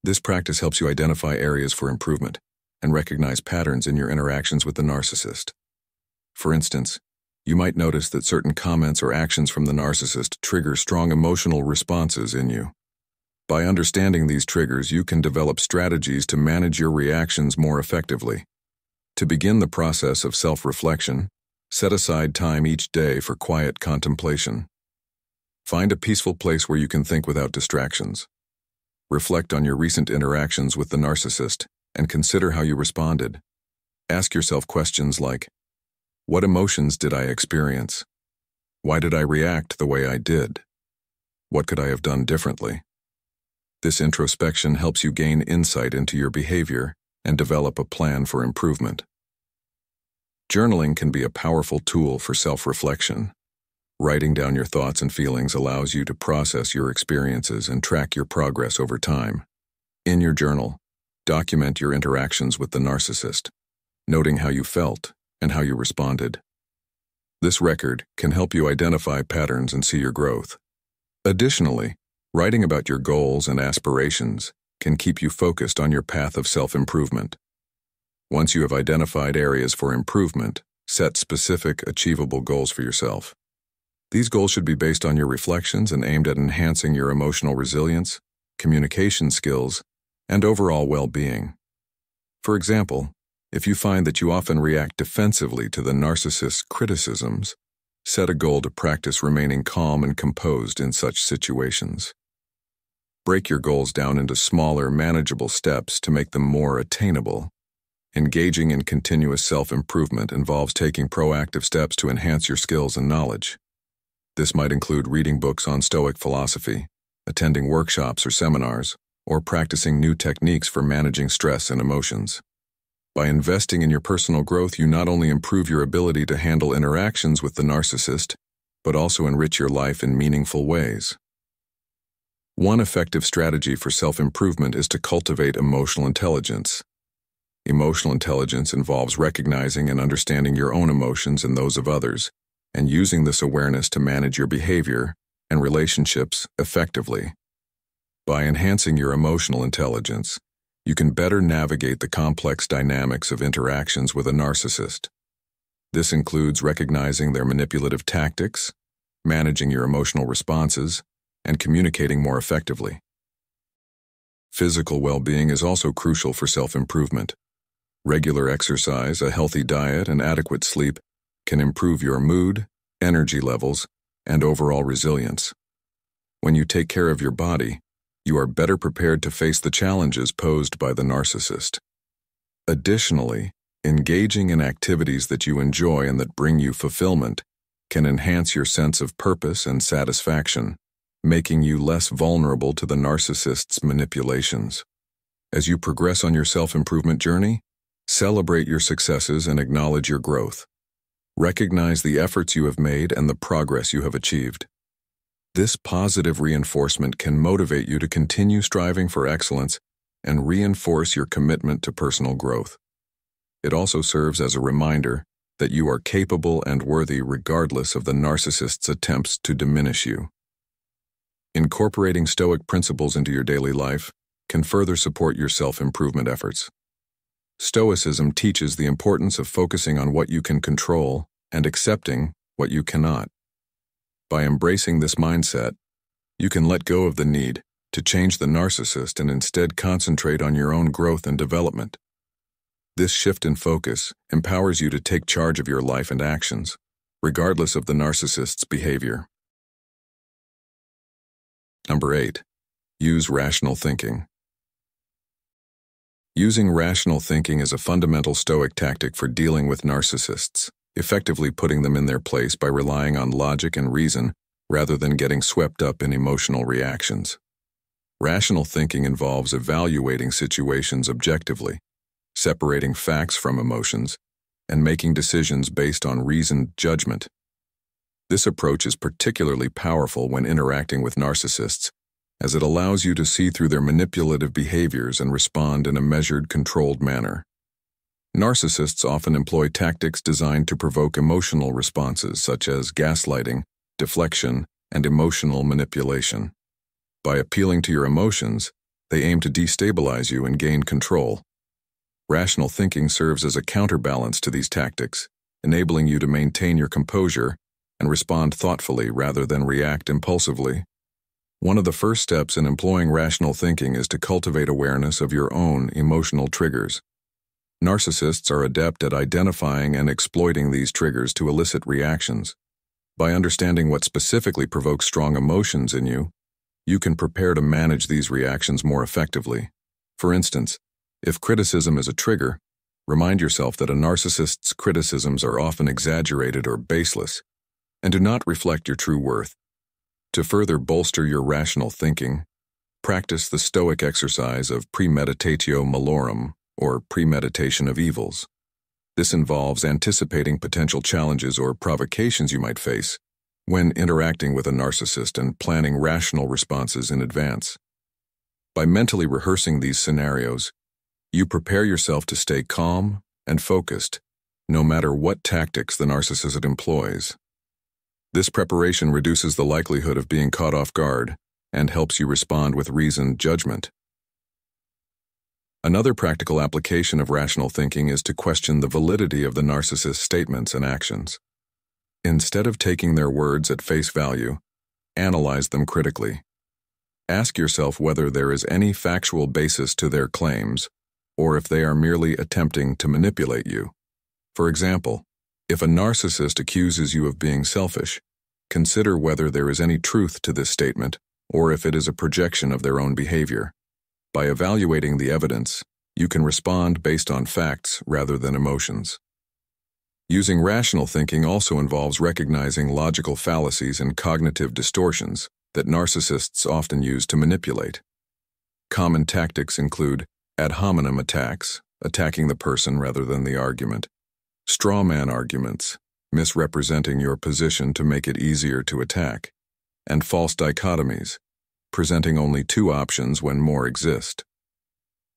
This practice helps you identify areas for improvement and recognize patterns in your interactions with the narcissist. For instance, you might notice that certain comments or actions from the narcissist trigger strong emotional responses in you. By understanding these triggers, you can develop strategies to manage your reactions more effectively. To begin the process of self-reflection, set aside time each day for quiet contemplation. Find a peaceful place where you can think without distractions. Reflect on your recent interactions with the narcissist and consider how you responded. Ask yourself questions like, what emotions did I experience? Why did I react the way I did? What could I have done differently? This introspection helps you gain insight into your behavior and develop a plan for improvement. Journaling can be a powerful tool for self-reflection. Writing down your thoughts and feelings allows you to process your experiences and track your progress over time. In your journal, document your interactions with the narcissist, noting how you felt and how you responded. This record can help you identify patterns and see your growth. Additionally, writing about your goals and aspirations can keep you focused on your path of self-improvement. Once you have identified areas for improvement, set specific, achievable goals for yourself. These goals should be based on your reflections and aimed at enhancing your emotional resilience, communication skills, and overall well-being. For example, if you find that you often react defensively to the narcissist's criticisms, set a goal to practice remaining calm and composed in such situations. Break your goals down into smaller, manageable steps to make them more attainable. Engaging in continuous self-improvement involves taking proactive steps to enhance your skills and knowledge. This might include reading books on Stoic philosophy, attending workshops or seminars, or practicing new techniques for managing stress and emotions. By investing in your personal growth, you not only improve your ability to handle interactions with the narcissist, but also enrich your life in meaningful ways. One effective strategy for self-improvement is to cultivate emotional intelligence. Emotional intelligence involves recognizing and understanding your own emotions and those of others, and using this awareness to manage your behavior and relationships effectively. By enhancing your emotional intelligence, you can better navigate the complex dynamics of interactions with a narcissist. This includes recognizing their manipulative tactics, managing your emotional responses, and communicating more effectively. Physical well-being is also crucial for self-improvement. Regular exercise, a healthy diet, and adequate sleep can improve your mood, energy levels, and overall resilience. When you take care of your body, you are better prepared to face the challenges posed by the narcissist. Additionally, engaging in activities that you enjoy and that bring you fulfillment can enhance your sense of purpose and satisfaction, making you less vulnerable to the narcissist's manipulations. As you progress on your self-improvement journey, celebrate your successes and acknowledge your growth. Recognize the efforts you have made and the progress you have achieved. This positive reinforcement can motivate you to continue striving for excellence and reinforce your commitment to personal growth. It also serves as a reminder that you are capable and worthy regardless of the narcissist's attempts to diminish you. Incorporating Stoic principles into your daily life can further support your self-improvement efforts. Stoicism teaches the importance of focusing on what you can control and accepting what you cannot. By embracing this mindset, you can let go of the need to change the narcissist and instead concentrate on your own growth and development. This shift in focus empowers you to take charge of your life and actions, regardless of the narcissist's behavior. Number 8. Use rational thinking. Using rational thinking is a fundamental Stoic tactic for dealing with narcissists, effectively putting them in their place by relying on logic and reason rather than getting swept up in emotional reactions. Rational thinking involves evaluating situations objectively, separating facts from emotions, and making decisions based on reasoned judgment. This approach is particularly powerful when interacting with narcissists, as it allows you to see through their manipulative behaviors and respond in a measured, controlled manner. Narcissists often employ tactics designed to provoke emotional responses such as gaslighting, deflection, and emotional manipulation. By appealing to your emotions, they aim to destabilize you and gain control. Rational thinking serves as a counterbalance to these tactics, enabling you to maintain your composure and respond thoughtfully rather than react impulsively. One of the first steps in employing rational thinking is to cultivate awareness of your own emotional triggers. Narcissists are adept at identifying and exploiting these triggers to elicit reactions. By understanding what specifically provokes strong emotions in you, you can prepare to manage these reactions more effectively. For instance, if criticism is a trigger, remind yourself that a narcissist's criticisms are often exaggerated or baseless and do not reflect your true worth. To further bolster your rational thinking, practice the Stoic exercise of premeditatio malorum, or premeditation of evils. This involves anticipating potential challenges or provocations you might face when interacting with a narcissist and planning rational responses in advance. By mentally rehearsing these scenarios, you prepare yourself to stay calm and focused, no matter what tactics the narcissist employs. This preparation reduces the likelihood of being caught off guard and helps you respond with reasoned judgment. Another practical application of rational thinking is to question the validity of the narcissist's statements and actions. Instead of taking their words at face value, analyze them critically. Ask yourself whether there is any factual basis to their claims, or if they are merely attempting to manipulate you. For example, if a narcissist accuses you of being selfish, consider whether there is any truth to this statement or if it is a projection of their own behavior. By evaluating the evidence, you can respond based on facts rather than emotions. Using rational thinking also involves recognizing logical fallacies and cognitive distortions that narcissists often use to manipulate. Common tactics include ad hominem attacks, attacking the person rather than the argument, straw man arguments, misrepresenting your position to make it easier to attack, and false dichotomies, presenting only two options when more exist.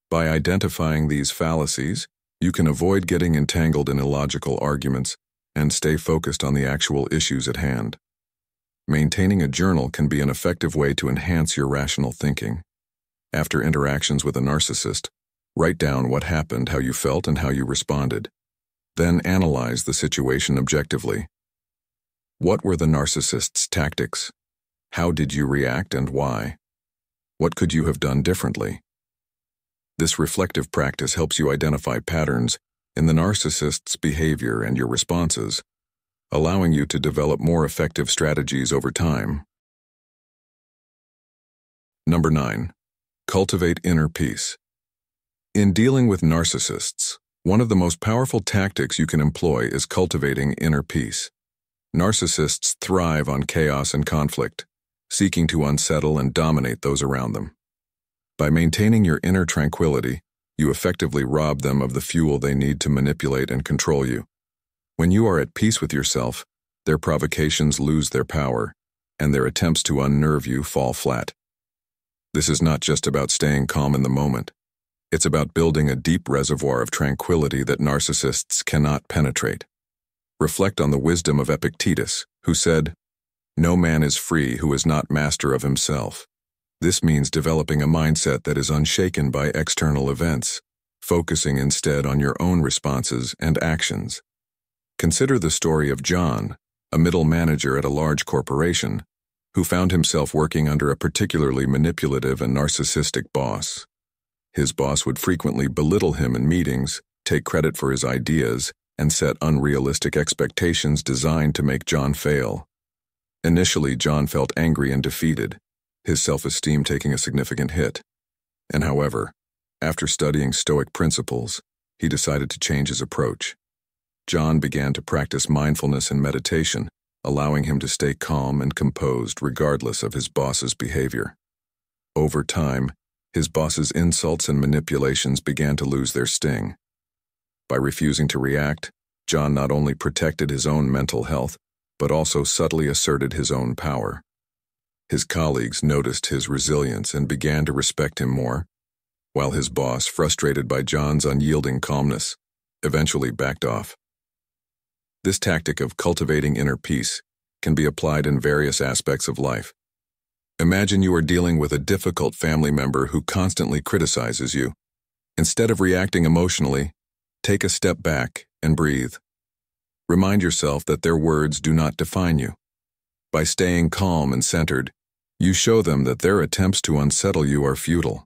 By identifying these fallacies, you can avoid getting entangled in illogical arguments and stay focused on the actual issues at hand. Maintaining a journal can be an effective way to enhance your rational thinking. After interactions with a narcissist, write down what happened, how you felt, and how you responded. Then analyze the situation objectively. What were the narcissist's tactics? How did you react and why? What could you have done differently? This reflective practice helps you identify patterns in the narcissist's behavior and your responses, allowing you to develop more effective strategies over time. Number 9. Cultivate inner peace. In dealing with narcissists, one of the most powerful tactics you can employ is cultivating inner peace. Narcissists thrive on chaos and conflict, seeking to unsettle and dominate those around them. By maintaining your inner tranquility, you effectively rob them of the fuel they need to manipulate and control you. When you are at peace with yourself, their provocations lose their power, and their attempts to unnerve you fall flat. This is not just about staying calm in the moment. It's about building a deep reservoir of tranquility that narcissists cannot penetrate. Reflect on the wisdom of Epictetus, who said, "No man is free who is not master of himself." This means developing a mindset that is unshaken by external events, focusing instead on your own responses and actions. Consider the story of John, a middle manager at a large corporation, who found himself working under a particularly manipulative and narcissistic boss. His boss would frequently belittle him in meetings, take credit for his ideas, and set unrealistic expectations designed to make John fail. Initially, John felt angry and defeated, his self-esteem taking a significant hit. And however, after studying Stoic principles, he decided to change his approach. John began to practice mindfulness and meditation, allowing him to stay calm and composed regardless of his boss's behavior. Over time, his boss's insults and manipulations began to lose their sting. By refusing to react, John not only protected his own mental health, but also subtly asserted his own power. His colleagues noticed his resilience and began to respect him more, while his boss, frustrated by John's unyielding calmness, eventually backed off. This tactic of cultivating inner peace can be applied in various aspects of life. Imagine you are dealing with a difficult family member who constantly criticizes you. Instead of reacting emotionally, take a step back and breathe. Remind yourself that their words do not define you. By staying calm and centered, you show them that their attempts to unsettle you are futile.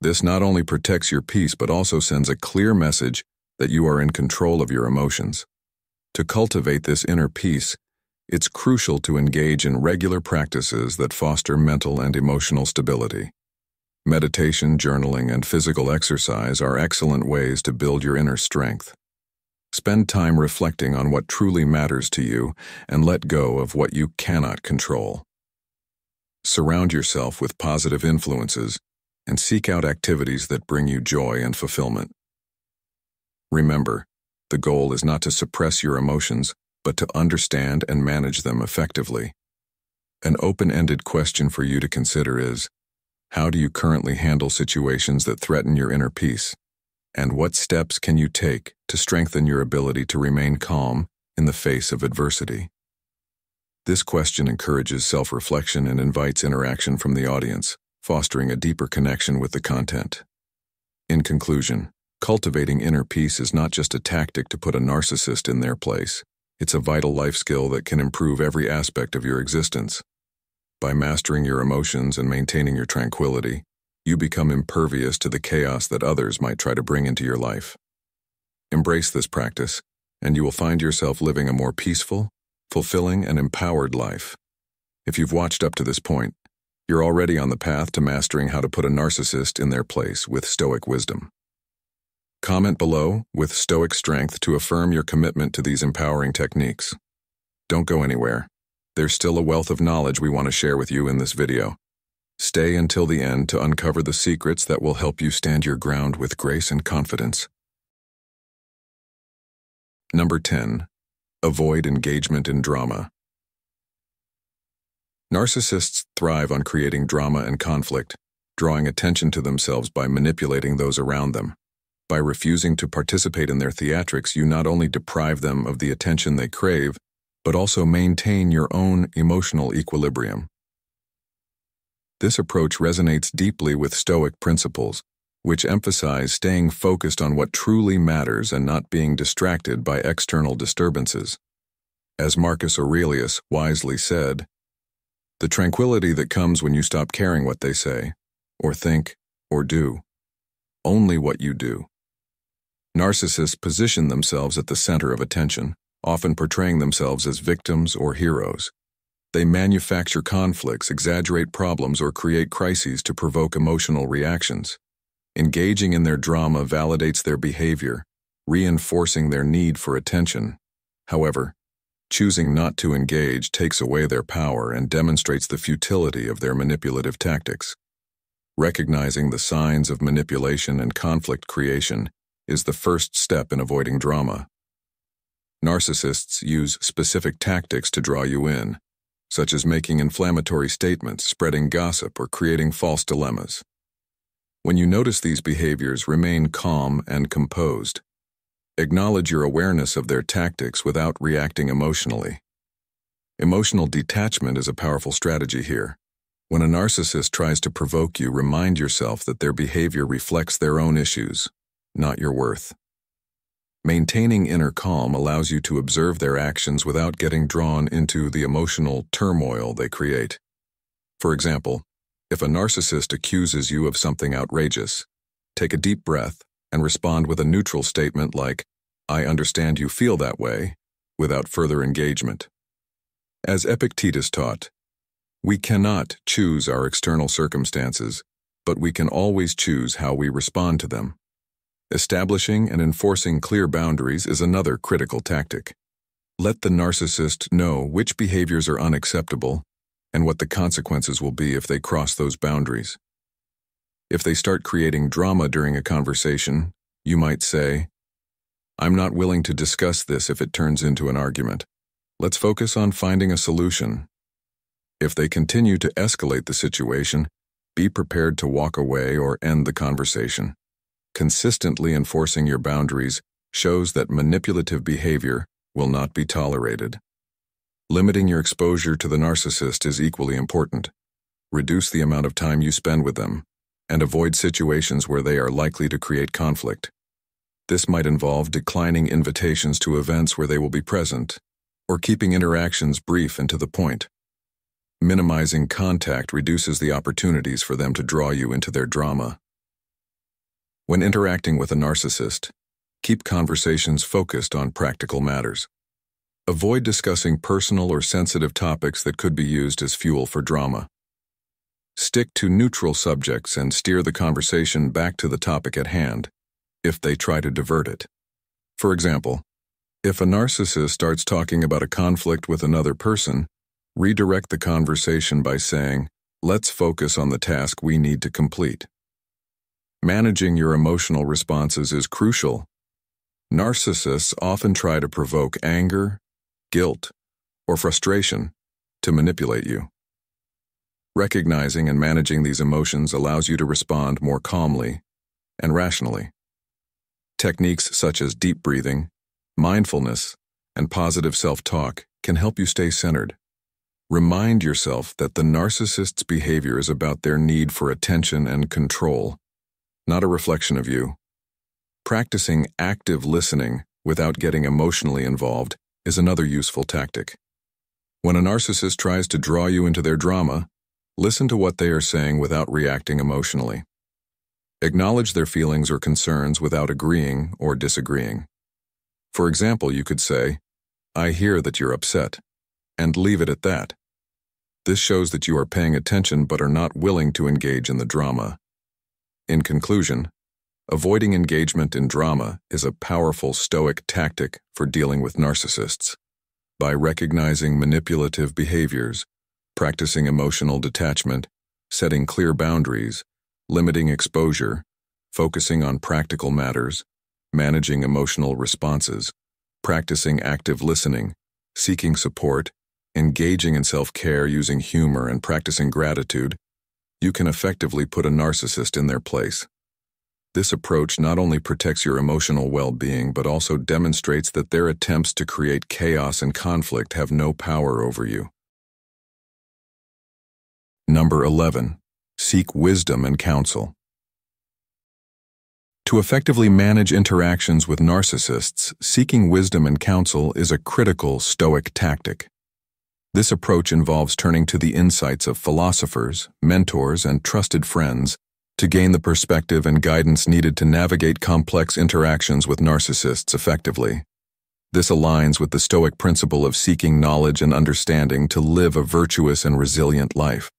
This not only protects your peace but also sends a clear message that you are in control of your emotions. To cultivate this inner peace, it's crucial to engage in regular practices that foster mental and emotional stability. Meditation, journaling, and physical exercise are excellent ways to build your inner strength. Spend time reflecting on what truly matters to you and let go of what you cannot control. Surround yourself with positive influences and seek out activities that bring you joy and fulfillment. Remember, the goal is not to suppress your emotions, but to understand and manage them effectively. An open-ended question for you to consider is, how do you currently handle situations that threaten your inner peace? And what steps can you take to strengthen your ability to remain calm in the face of adversity? This question encourages self-reflection and invites interaction from the audience, fostering a deeper connection with the content. In conclusion, cultivating inner peace is not just a tactic to put a narcissist in their place. It's a vital life skill that can improve every aspect of your existence. By mastering your emotions and maintaining your tranquility, you become impervious to the chaos that others might try to bring into your life. Embrace this practice, and you will find yourself living a more peaceful, fulfilling, and empowered life. If you've watched up to this point, you're already on the path to mastering how to put a narcissist in their place with Stoic wisdom. Comment below with Stoic strength to affirm your commitment to these empowering techniques. Don't go anywhere. There's still a wealth of knowledge we want to share with you in this video. Stay until the end to uncover the secrets that will help you stand your ground with grace and confidence. Number 10. Avoid engagement in drama. Narcissists thrive on creating drama and conflict, drawing attention to themselves by manipulating those around them. By refusing to participate in their theatrics, you not only deprive them of the attention they crave, but also maintain your own emotional equilibrium. This approach resonates deeply with Stoic principles, which emphasize staying focused on what truly matters and not being distracted by external disturbances. As Marcus Aurelius wisely said, "The tranquility that comes when you stop caring what they say, or think, or do. Only what you do." Narcissists position themselves at the center of attention, often portraying themselves as victims or heroes. They manufacture conflicts, exaggerate problems, or create crises to provoke emotional reactions. Engaging in their drama validates their behavior, reinforcing their need for attention. However, choosing not to engage takes away their power and demonstrates the futility of their manipulative tactics. Recognizing the signs of manipulation and conflict creation is the first step in avoiding drama. Narcissists use specific tactics to draw you in, such as making inflammatory statements, spreading gossip, or creating false dilemmas. When you notice these behaviors, remain calm and composed. Acknowledge your awareness of their tactics without reacting emotionally. Emotional detachment is a powerful strategy here. When a narcissist tries to provoke you, remind yourself that their behavior reflects their own issues, not your worth. Maintaining inner calm allows you to observe their actions without getting drawn into the emotional turmoil they create. For example, if a narcissist accuses you of something outrageous, take a deep breath and respond with a neutral statement like, "I understand you feel that way," without further engagement. As Epictetus taught, we cannot choose our external circumstances, but we can always choose how we respond to them. Establishing and enforcing clear boundaries is another critical tactic. Let the narcissist know which behaviors are unacceptable and what the consequences will be if they cross those boundaries. If they start creating drama during a conversation, you might say, "I'm not willing to discuss this if it turns into an argument. Let's focus on finding a solution." If they continue to escalate the situation, be prepared to walk away or end the conversation. Consistently enforcing your boundaries shows that manipulative behavior will not be tolerated. Limiting your exposure to the narcissist is equally important. Reduce the amount of time you spend with them, and avoid situations where they are likely to create conflict. This might involve declining invitations to events where they will be present, or keeping interactions brief and to the point. Minimizing contact reduces the opportunities for them to draw you into their drama. When interacting with a narcissist, keep conversations focused on practical matters. Avoid discussing personal or sensitive topics that could be used as fuel for drama. Stick to neutral subjects and steer the conversation back to the topic at hand, if they try to divert it. For example, if a narcissist starts talking about a conflict with another person, redirect the conversation by saying, "Let's focus on the task we need to complete." Managing your emotional responses is crucial. Narcissists often try to provoke anger, guilt, or frustration to manipulate you. Recognizing and managing these emotions allows you to respond more calmly and rationally. Techniques such as deep breathing, mindfulness, and positive self-talk can help you stay centered. Remind yourself that the narcissist's behavior is about their need for attention and control, not a reflection of you. Practicing active listening without getting emotionally involved is another useful tactic. When a narcissist tries to draw you into their drama, listen to what they are saying without reacting emotionally. Acknowledge their feelings or concerns without agreeing or disagreeing. For example, you could say, "I hear that you're upset," and leave it at that. This shows that you are paying attention but are not willing to engage in the drama. In conclusion, avoiding engagement in drama is a powerful Stoic tactic for dealing with narcissists. By recognizing manipulative behaviors, practicing emotional detachment, setting clear boundaries, limiting exposure, focusing on practical matters, managing emotional responses, practicing active listening, seeking support, engaging in self-care using humor and practicing gratitude, you can effectively put a narcissist in their place. This approach not only protects your emotional well-being but also demonstrates that their attempts to create chaos and conflict have no power over you. Number 11. Seek wisdom and counsel. To effectively manage interactions with narcissists, seeking wisdom and counsel is a critical Stoic tactic. This approach involves turning to the insights of philosophers, mentors, and trusted friends to gain the perspective and guidance needed to navigate complex interactions with narcissists effectively. This aligns with the Stoic principle of seeking knowledge and understanding to live a virtuous and resilient life.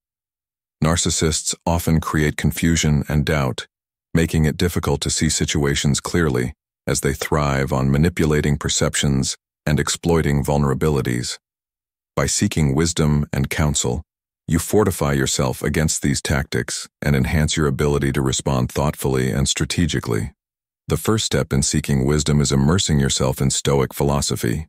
Narcissists often create confusion and doubt, making it difficult to see situations clearly as they thrive on manipulating perceptions and exploiting vulnerabilities. By seeking wisdom and counsel, you fortify yourself against these tactics and enhance your ability to respond thoughtfully and strategically. The first step in seeking wisdom is immersing yourself in Stoic philosophy.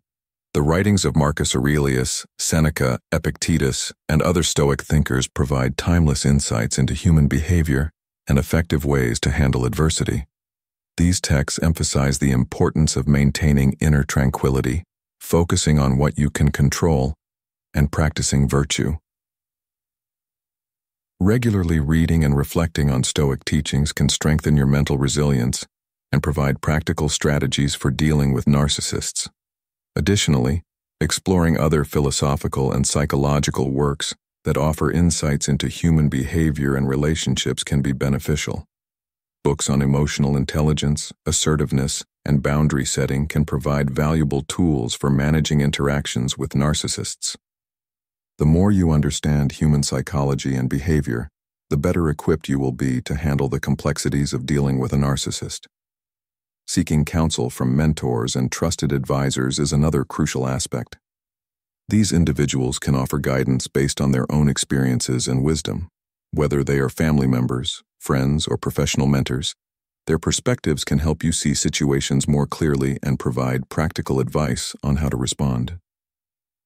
The writings of Marcus Aurelius, Seneca, Epictetus, and other Stoic thinkers provide timeless insights into human behavior and effective ways to handle adversity. These texts emphasize the importance of maintaining inner tranquility, focusing on what you can control, and practicing virtue. Regularly reading and reflecting on Stoic teachings can strengthen your mental resilience and provide practical strategies for dealing with narcissists. Additionally, exploring other philosophical and psychological works that offer insights into human behavior and relationships can be beneficial. Books on emotional intelligence, assertiveness, and boundary setting can provide valuable tools for managing interactions with narcissists. The more you understand human psychology and behavior, the better equipped you will be to handle the complexities of dealing with a narcissist. Seeking counsel from mentors and trusted advisors is another crucial aspect. These individuals can offer guidance based on their own experiences and wisdom. Whether they are family members, friends, or professional mentors, their perspectives can help you see situations more clearly and provide practical advice on how to respond.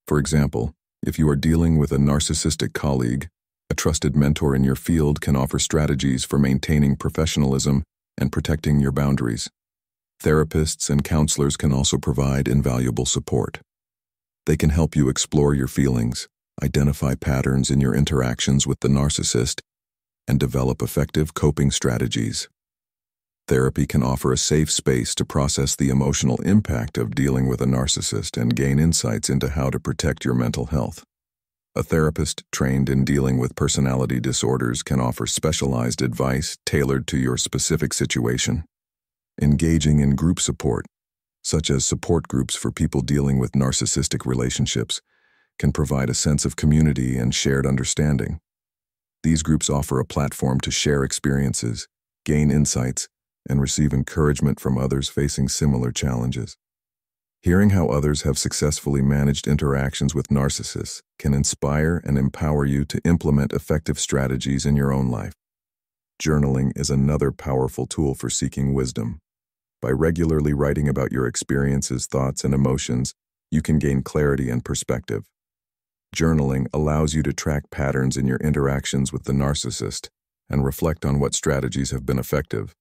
For example, if you are dealing with a narcissistic colleague, a trusted mentor in your field can offer strategies for maintaining professionalism and protecting your boundaries. Therapists and counselors can also provide invaluable support. They can help you explore your feelings, identify patterns in your interactions with the narcissist, and develop effective coping strategies. Therapy can offer a safe space to process the emotional impact of dealing with a narcissist and gain insights into how to protect your mental health. A therapist trained in dealing with personality disorders can offer specialized advice tailored to your specific situation. Engaging in group support, such as support groups for people dealing with narcissistic relationships, can provide a sense of community and shared understanding. These groups offer a platform to share experiences, gain insights, and receive encouragement from others facing similar challenges. Hearing how others have successfully managed interactions with narcissists can inspire and empower you to implement effective strategies in your own life. Journaling is another powerful tool for seeking wisdom. By regularly writing about your experiences, thoughts, and emotions, you can gain clarity and perspective. Journaling allows you to track patterns in your interactions with the narcissist and reflect on what strategies have been effective.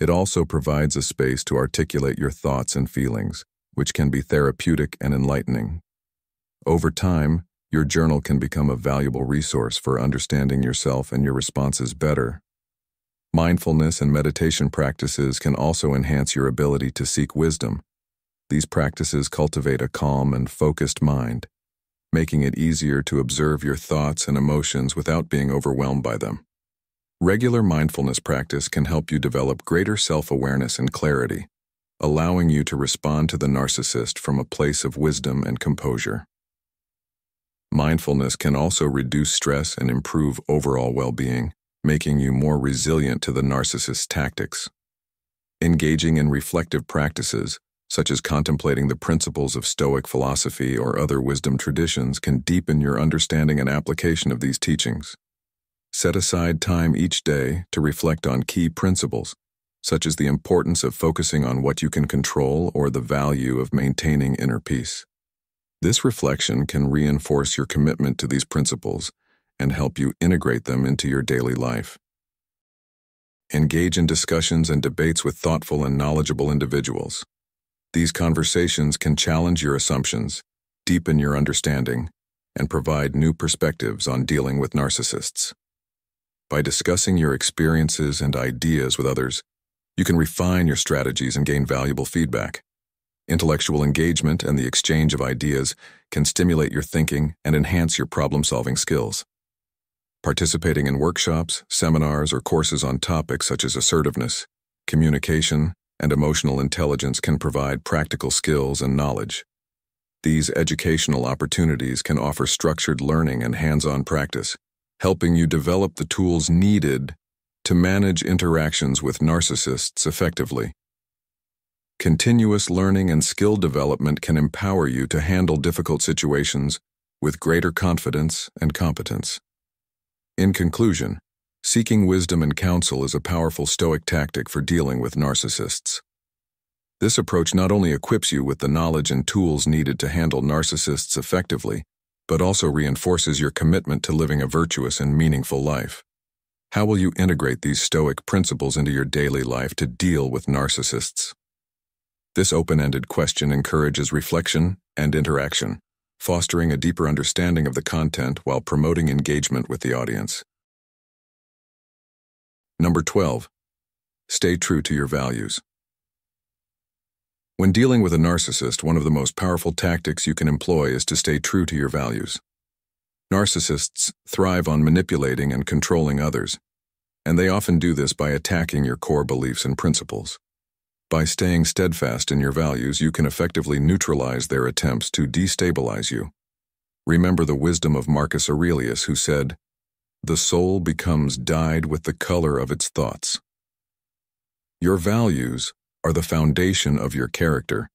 It also provides a space to articulate your thoughts and feelings, which can be therapeutic and enlightening. Over time, your journal can become a valuable resource for understanding yourself and your responses better. Mindfulness and meditation practices can also enhance your ability to seek wisdom. These practices cultivate a calm and focused mind, making it easier to observe your thoughts and emotions without being overwhelmed by them. Regular mindfulness practice can help you develop greater self-awareness and clarity, allowing you to respond to the narcissist from a place of wisdom and composure. Mindfulness can also reduce stress and improve overall well-being, making you more resilient to the narcissist's tactics. Engaging in reflective practices, such as contemplating the principles of Stoic philosophy or other wisdom traditions, can deepen your understanding and application of these teachings. Set aside time each day to reflect on key principles, such as the importance of focusing on what you can control or the value of maintaining inner peace. This reflection can reinforce your commitment to these principles and help you integrate them into your daily life. Engage in discussions and debates with thoughtful and knowledgeable individuals. These conversations can challenge your assumptions, deepen your understanding, and provide new perspectives on dealing with narcissists. By discussing your experiences and ideas with others, you can refine your strategies and gain valuable feedback. Intellectual engagement and the exchange of ideas can stimulate your thinking and enhance your problem-solving skills. Participating in workshops, seminars, or courses on topics such as assertiveness, communication, and emotional intelligence can provide practical skills and knowledge. These educational opportunities can offer structured learning and hands-on practice, helping you develop the tools needed to manage interactions with narcissists effectively. Continuous learning and skill development can empower you to handle difficult situations with greater confidence and competence. In conclusion, seeking wisdom and counsel is a powerful Stoic tactic for dealing with narcissists. This approach not only equips you with the knowledge and tools needed to handle narcissists effectively, but also reinforces your commitment to living a virtuous and meaningful life. How will you integrate these Stoic principles into your daily life to deal with narcissists? This open-ended question encourages reflection and interaction, fostering a deeper understanding of the content while promoting engagement with the audience. Number 12. Stay true to your values. When dealing with a narcissist, one of the most powerful tactics you can employ is to stay true to your values. Narcissists thrive on manipulating and controlling others, and they often do this by attacking your core beliefs and principles. By staying steadfast in your values, you can effectively neutralize their attempts to destabilize you. Remember the wisdom of Marcus Aurelius, who said, "The soul becomes dyed with the color of its thoughts." Your values are the foundation of your character,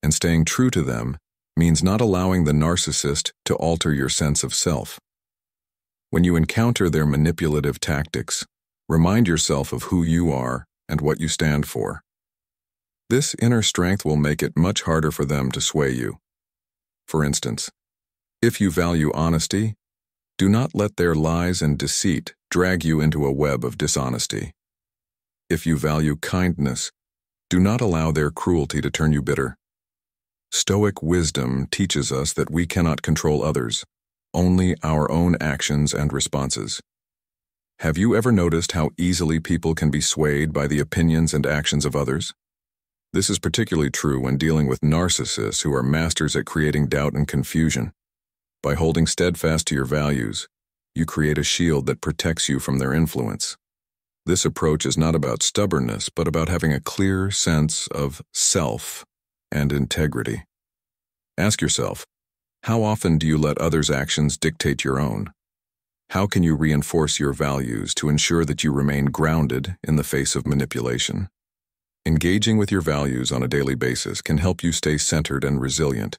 and staying true to them means not allowing the narcissist to alter your sense of self. When you encounter their manipulative tactics, remind yourself of who you are and what you stand for. This inner strength will make it much harder for them to sway you. For instance, if you value honesty, do not let their lies and deceit drag you into a web of dishonesty. If you value kindness, Do not allow their cruelty to turn you bitter. Stoic wisdom teaches us that we cannot control others, only our own actions and responses. Have you ever noticed how easily people can be swayed by the opinions and actions of others? This is particularly true when dealing with narcissists who are masters at creating doubt and confusion. By holding steadfast to your values, you create a shield that protects you from their influence. This approach is not about stubbornness, but about having a clear sense of self and integrity. Ask yourself, how often do you let others' actions dictate your own? How can you reinforce your values to ensure that you remain grounded in the face of manipulation? Engaging with your values on a daily basis can help you stay centered and resilient.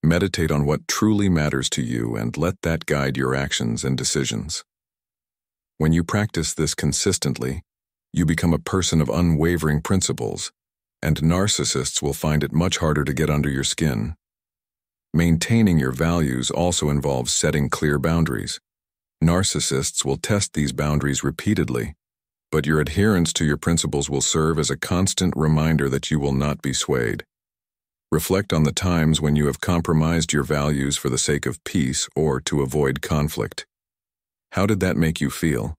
Meditate on what truly matters to you and let that guide your actions and decisions. When you practice this consistently, you become a person of unwavering principles, and narcissists will find it much harder to get under your skin. Maintaining your values also involves setting clear boundaries. Narcissists will test these boundaries repeatedly, but your adherence to your principles will serve as a constant reminder that you will not be swayed. Reflect on the times when you have compromised your values for the sake of peace or to avoid conflict. How did that make you feel?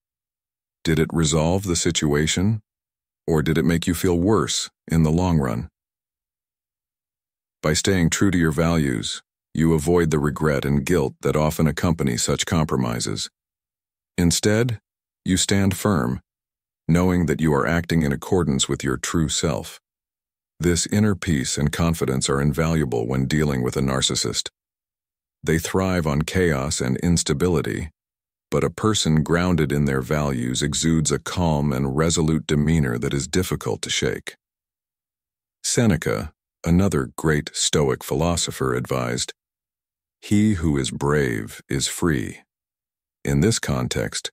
Did it resolve the situation, or did it make you feel worse in the long run? By staying true to your values, you avoid the regret and guilt that often accompany such compromises. Instead, you stand firm, knowing that you are acting in accordance with your true self. This inner peace and confidence are invaluable when dealing with a narcissist. They thrive on chaos and instability, but a person grounded in their values exudes a calm and resolute demeanor that is difficult to shake. Seneca, another great Stoic philosopher, advised, "He who is brave is free." In this context,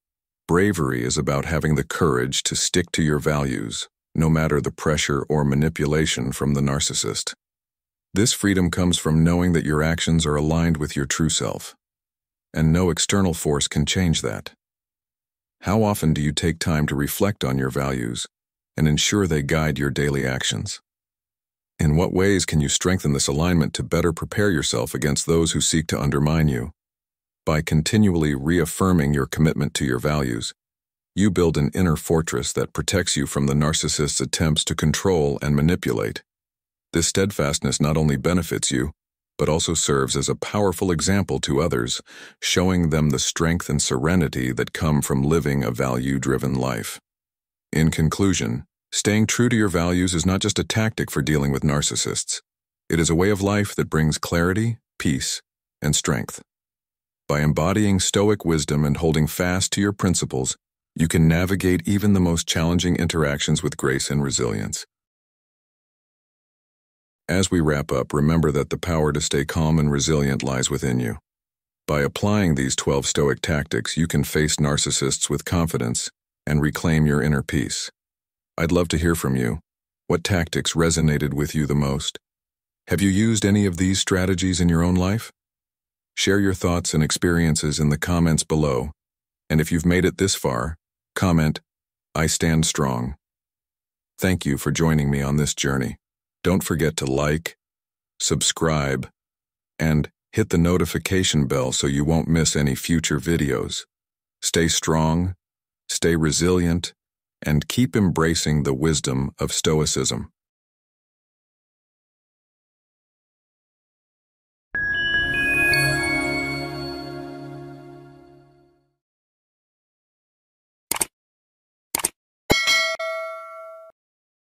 bravery is about having the courage to stick to your values, no matter the pressure or manipulation from the narcissist. This freedom comes from knowing that your actions are aligned with your true self, and no external force can change that. How often do you take time to reflect on your values and ensure they guide your daily actions? In what ways can you strengthen this alignment to better prepare yourself against those who seek to undermine you? By continually reaffirming your commitment to your values, you build an inner fortress that protects you from the narcissist's attempts to control and manipulate. This steadfastness not only benefits you, but also serves as a powerful example to others, showing them the strength and serenity that come from living a value-driven life. In conclusion, staying true to your values is not just a tactic for dealing with narcissists. It is a way of life that brings clarity, peace, and strength. By embodying Stoic wisdom and holding fast to your principles, you can navigate even the most challenging interactions with grace and resilience. As we wrap up, remember that the power to stay calm and resilient lies within you. By applying these 12 Stoic tactics, you can face narcissists with confidence and reclaim your inner peace. I'd love to hear from you. What tactics resonated with you the most? Have you used any of these strategies in your own life? Share your thoughts and experiences in the comments below, and if you've made it this far, comment, "I stand strong." Thank you for joining me on this journey. Don't forget to like, subscribe, and hit the notification bell so you won't miss any future videos. Stay strong, stay resilient, and keep embracing the wisdom of Stoicism.